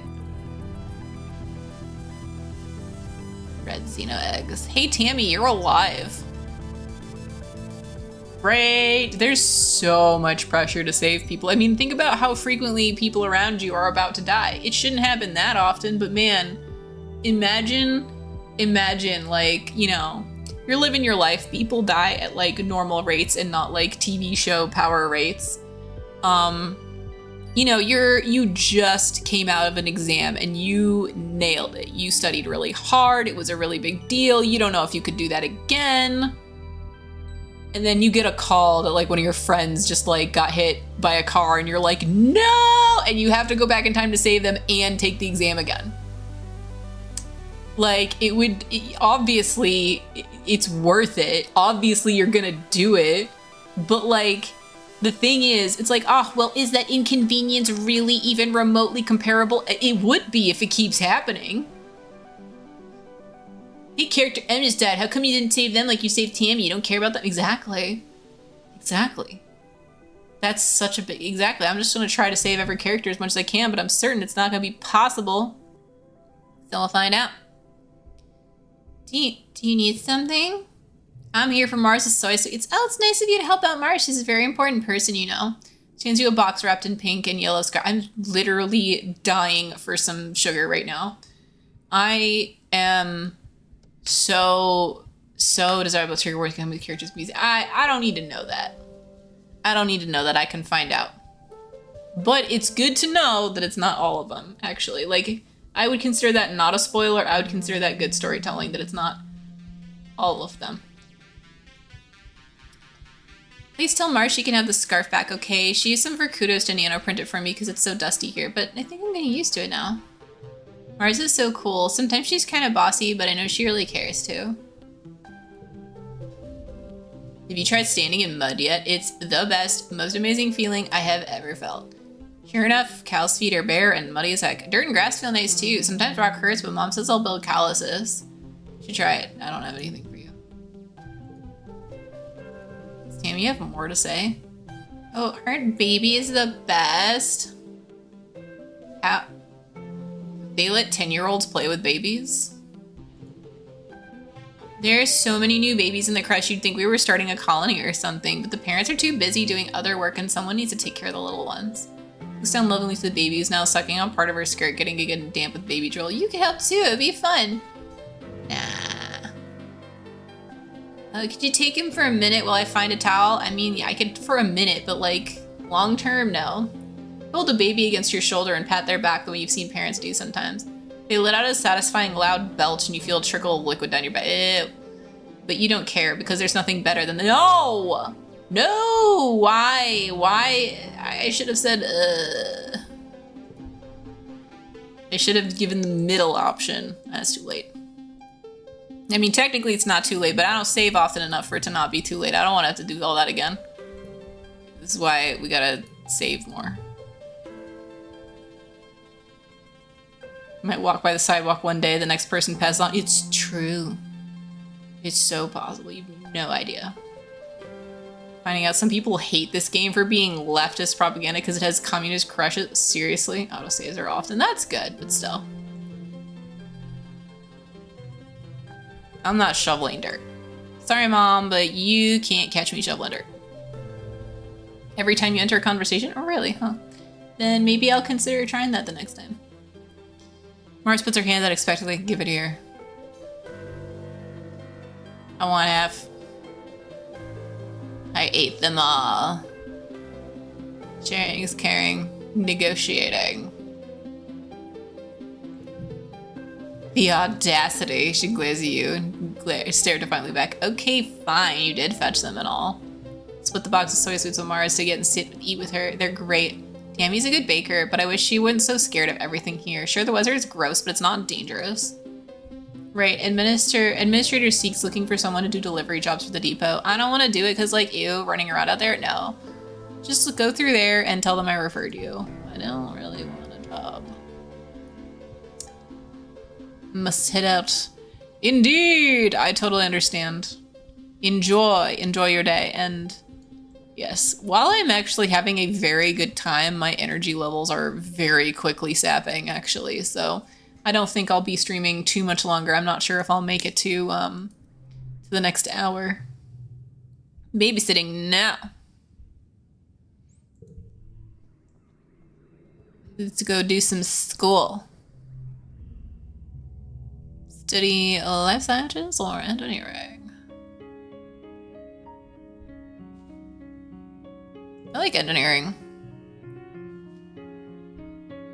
Red Xeno eggs. Hey, Tammy, you're alive. Great. There's so much pressure to save people. I mean, think about how frequently people around you are about to die. It shouldn't happen that often, but man, imagine, like, you know, you're living your life. People die at like normal rates and not like TV show power rates. You know, you just came out of an exam and you nailed it. You studied really hard. It was a really big deal. You don't know if you could do that again. And then you get a call that like one of your friends just like got hit by a car and you're like, no! And you have to go back in time to save them and take the exam again. Like obviously it's worth it. Obviously you're gonna do it. But like, the thing is, it's like, oh, well, is that inconvenience really even remotely comparable? It would be if it keeps happening. Hey, character M is dead. How come you didn't save them like you saved Tammy? You don't care about them? Exactly. Exactly. That's such a big... Exactly. I'm just going to try to save every character as much as I can, but I'm certain it's not going to be possible. So we'll find out. Do you need something? I'm here for Mars's soy sweets. Oh, it's nice of you to help out Mars. She's a very important person, you know. She hands you a box wrapped in pink and yellow scrap. I'm literally dying for some sugar right now. I am so desirable to your work with characters music. I don't need to know that. I don't need to know that. I can find out. But it's good to know that it's not all of them, actually. Like, I would consider that not a spoiler. I would consider that good storytelling, that it's not all of them. Please tell Mars she can have the scarf back, okay? She used some for kudos to nano print it for me because it's so dusty here, but I think I'm getting used to it now. Mars is so cool. Sometimes she's kind of bossy, but I know she really cares too. Have you tried standing in mud yet? It's the best, most amazing feeling I have ever felt. Sure enough, cow's feet are bare and muddy as heck. Dirt and grass feel nice too. Sometimes rock hurts, but Mom says I'll build calluses. You should try it. I don't have anything for you. Tammy, you have more to say? Oh, aren't babies the best? How? They let 10-year-olds play with babies? There's so many new babies in the crush, you'd think we were starting a colony or something, but the parents are too busy doing other work and someone needs to take care of the little ones. Looks down lovingly to the baby who's now sucking on part of her skirt, getting to get damp with baby drool. You could help too, it'd be fun. Nah. Could you take him for a minute while I find a towel? I mean, yeah, I could for a minute, but like, long term, no. Hold a baby against your shoulder and pat their back the way you've seen parents do sometimes. They let out a satisfying loud belch and you feel a trickle of liquid down your back. Ew. But you don't care because there's nothing better than the— No! No! Why? I should have said, I should have given the middle option. That's too late. I mean, technically it's not too late, but I don't save often enough for it to not be too late. I don't want to have to do all that again. This is why we gotta save more. Might walk by the sidewalk one day, the next person passes on. It's true. It's so possible. You have no idea. Finding out some people hate this game for being leftist propaganda because it has communist crushes. Seriously? Autosaves are often. That's good, but still. I'm not shoveling dirt. Sorry, Mom, but you can't catch me shoveling dirt. Every time you enter a conversation? Oh, really? Huh. Then maybe I'll consider trying that the next time. Mars puts her hand out expectantly. Give it here. I want half. I ate them all. Sharing is caring. Negotiating. The audacity. She glares at you and stared defiantly back. Okay, fine. You did fetch them and all. Split the box of soy sweets with Mars to get and sit and eat with her. They're great. Tammy's a good baker, but I wish she wasn't so scared of everything here. Sure, the weather is gross, but it's not dangerous. Right, administrator seeks looking for someone to do delivery jobs for the depot. I don't want to do it because, like, ew, running around out there? No. Just go through there and tell them I referred you. I don't really want a job. Must head out. Indeed! I totally understand. Enjoy your day, and yes, while I'm actually having a very good time, my energy levels are very quickly sapping, actually, so I don't think I'll be streaming too much longer. I'm not sure if I'll make it to the next hour. Babysitting now. Let's go do some school. Study life sciences or engineering. I like engineering.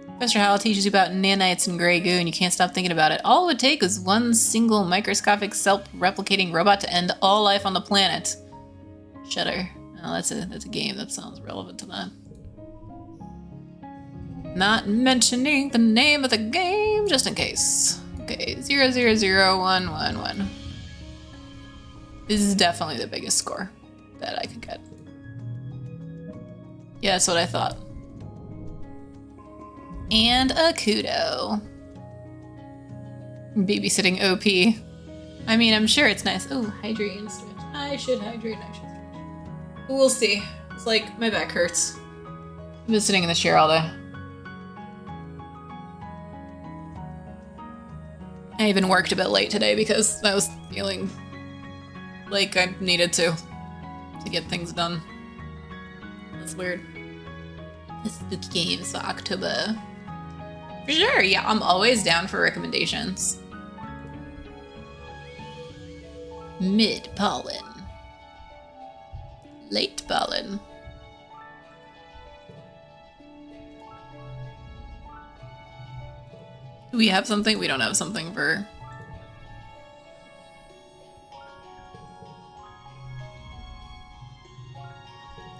Professor Howell teaches you about nanites and gray goo, and you can't stop thinking about it. All it would take was one single microscopic self-replicating robot to end all life on the planet. Shudder. Oh, that's a game that sounds relevant to that. Not mentioning the name of the game, just in case. Okay, 000111. This is definitely the biggest score that I could get. Yeah, that's what I thought. And a kudo. Babysitting OP. I mean, I'm sure it's nice. Oh, hydrate and stretch. I should hydrate, I should stretch. We'll see. It's like, my back hurts. I've been sitting in the chair all day. I even worked a bit late today because I was feeling like I needed to get things done. That's weird. The spooky games for October. For sure, yeah, I'm always down for recommendations. Mid pollen. Late pollen. Do we have something? We don't have something for...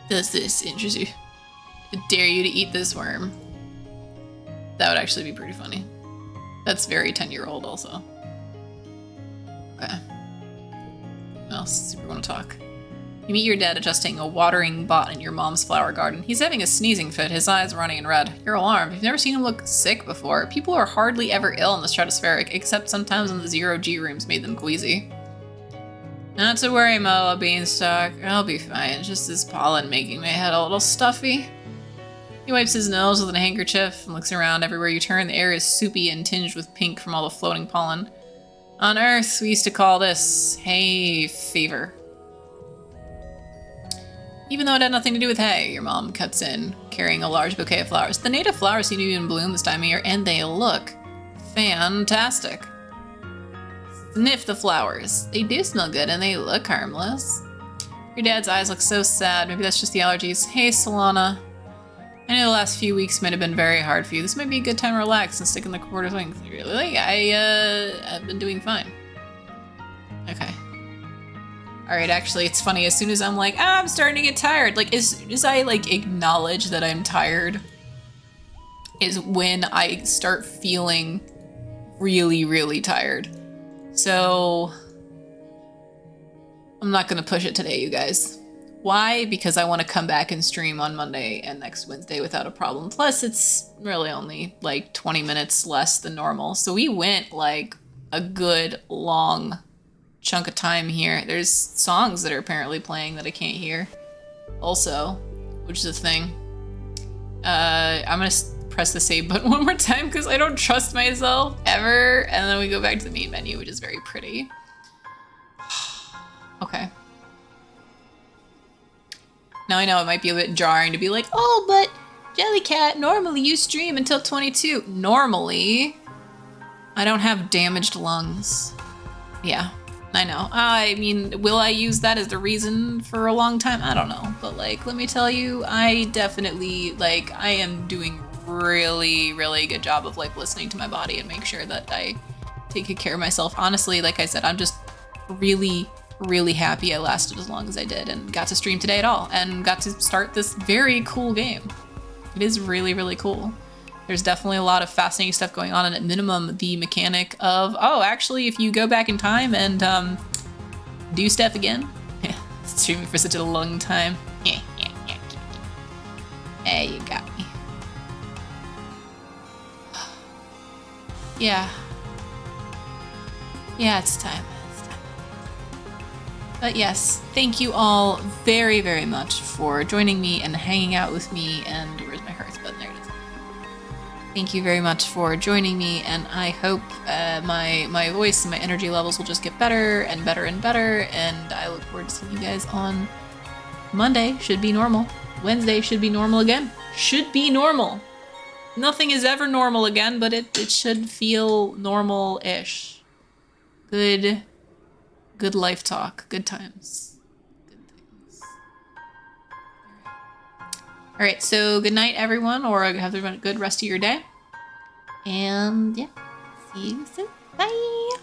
Does this interest you? I dare you to eat this worm. That would actually be pretty funny. That's very 10-year-old also. Okay. What else? Super want to talk. You meet your dad adjusting a watering bot in your mom's flower garden. He's having a sneezing fit, his eyes running in red. You're alarmed. You've never seen him look sick before. People are hardly ever ill in the stratospheric, except sometimes when the zero-G rooms made them queasy. Not to worry, Moa Beanstalk. I'll be fine. It's just this pollen making my head a little stuffy. He wipes his nose with a handkerchief and looks around. Everywhere you turn, the air is soupy and tinged with pink from all the floating pollen. On Earth, we used to call this hay fever. Even though it had nothing to do with hay, your mom cuts in, carrying a large bouquet of flowers. The native flowers seem to be in bloom this time of year, and they look fantastic. Sniff the flowers. They do smell good, and they look harmless. Your dad's eyes look so sad. Maybe that's just the allergies. Hey, Solana. I know the last few weeks might have been very hard for you. This might be a good time to relax and stick in the quarter swings. Really? I've been doing fine. Okay. Alright, actually, it's funny. As soon as I'm like, I'm starting to get tired. Like, as soon as I, like, acknowledge that I'm tired is when I start feeling really, really tired. So, I'm not gonna push it today, you guys. Why? Because I want to come back and stream on Monday and next Wednesday without a problem. Plus, it's really only like 20 minutes less than normal. So we went like a good long chunk of time here. There's songs that are apparently playing that I can't hear also, which is a thing. I'm going to press the save button one more time because I don't trust myself ever. And then we go back to the main menu, which is very pretty. Okay. Now I know it might be a bit jarring to be like, oh, but Jellycat, normally you stream until 22. Normally, I don't have damaged lungs. Yeah, I know. I mean, will I use that as the reason for a long time? I don't know. But like, let me tell you, I definitely, like, I am doing really, really good job of like listening to my body and make sure that I take good care of myself. Honestly, like I said, I'm just really happy I lasted as long as I did and got to stream today at all and got to start this very cool game. It is really, really cool. There's definitely a lot of fascinating stuff going on, and at minimum, the mechanic of, oh, actually, if you go back in time and do stuff again, streaming for such a long time. Hey, you got me. Yeah. Yeah, it's time. But yes, thank you all very, very much for joining me and hanging out with me. And where's my hearth button? There it is. Thank you very much for joining me, and I hope my voice and my energy levels will just get better and better and better. And I look forward to seeing you guys on Monday. Should be normal. Wednesday should be normal again. Should be normal. Nothing is ever normal again, but it should feel normal-ish. Good life talk. Good times. Good things. All right, so good night, everyone, or have a good rest of your day. And yeah, see you soon. Bye.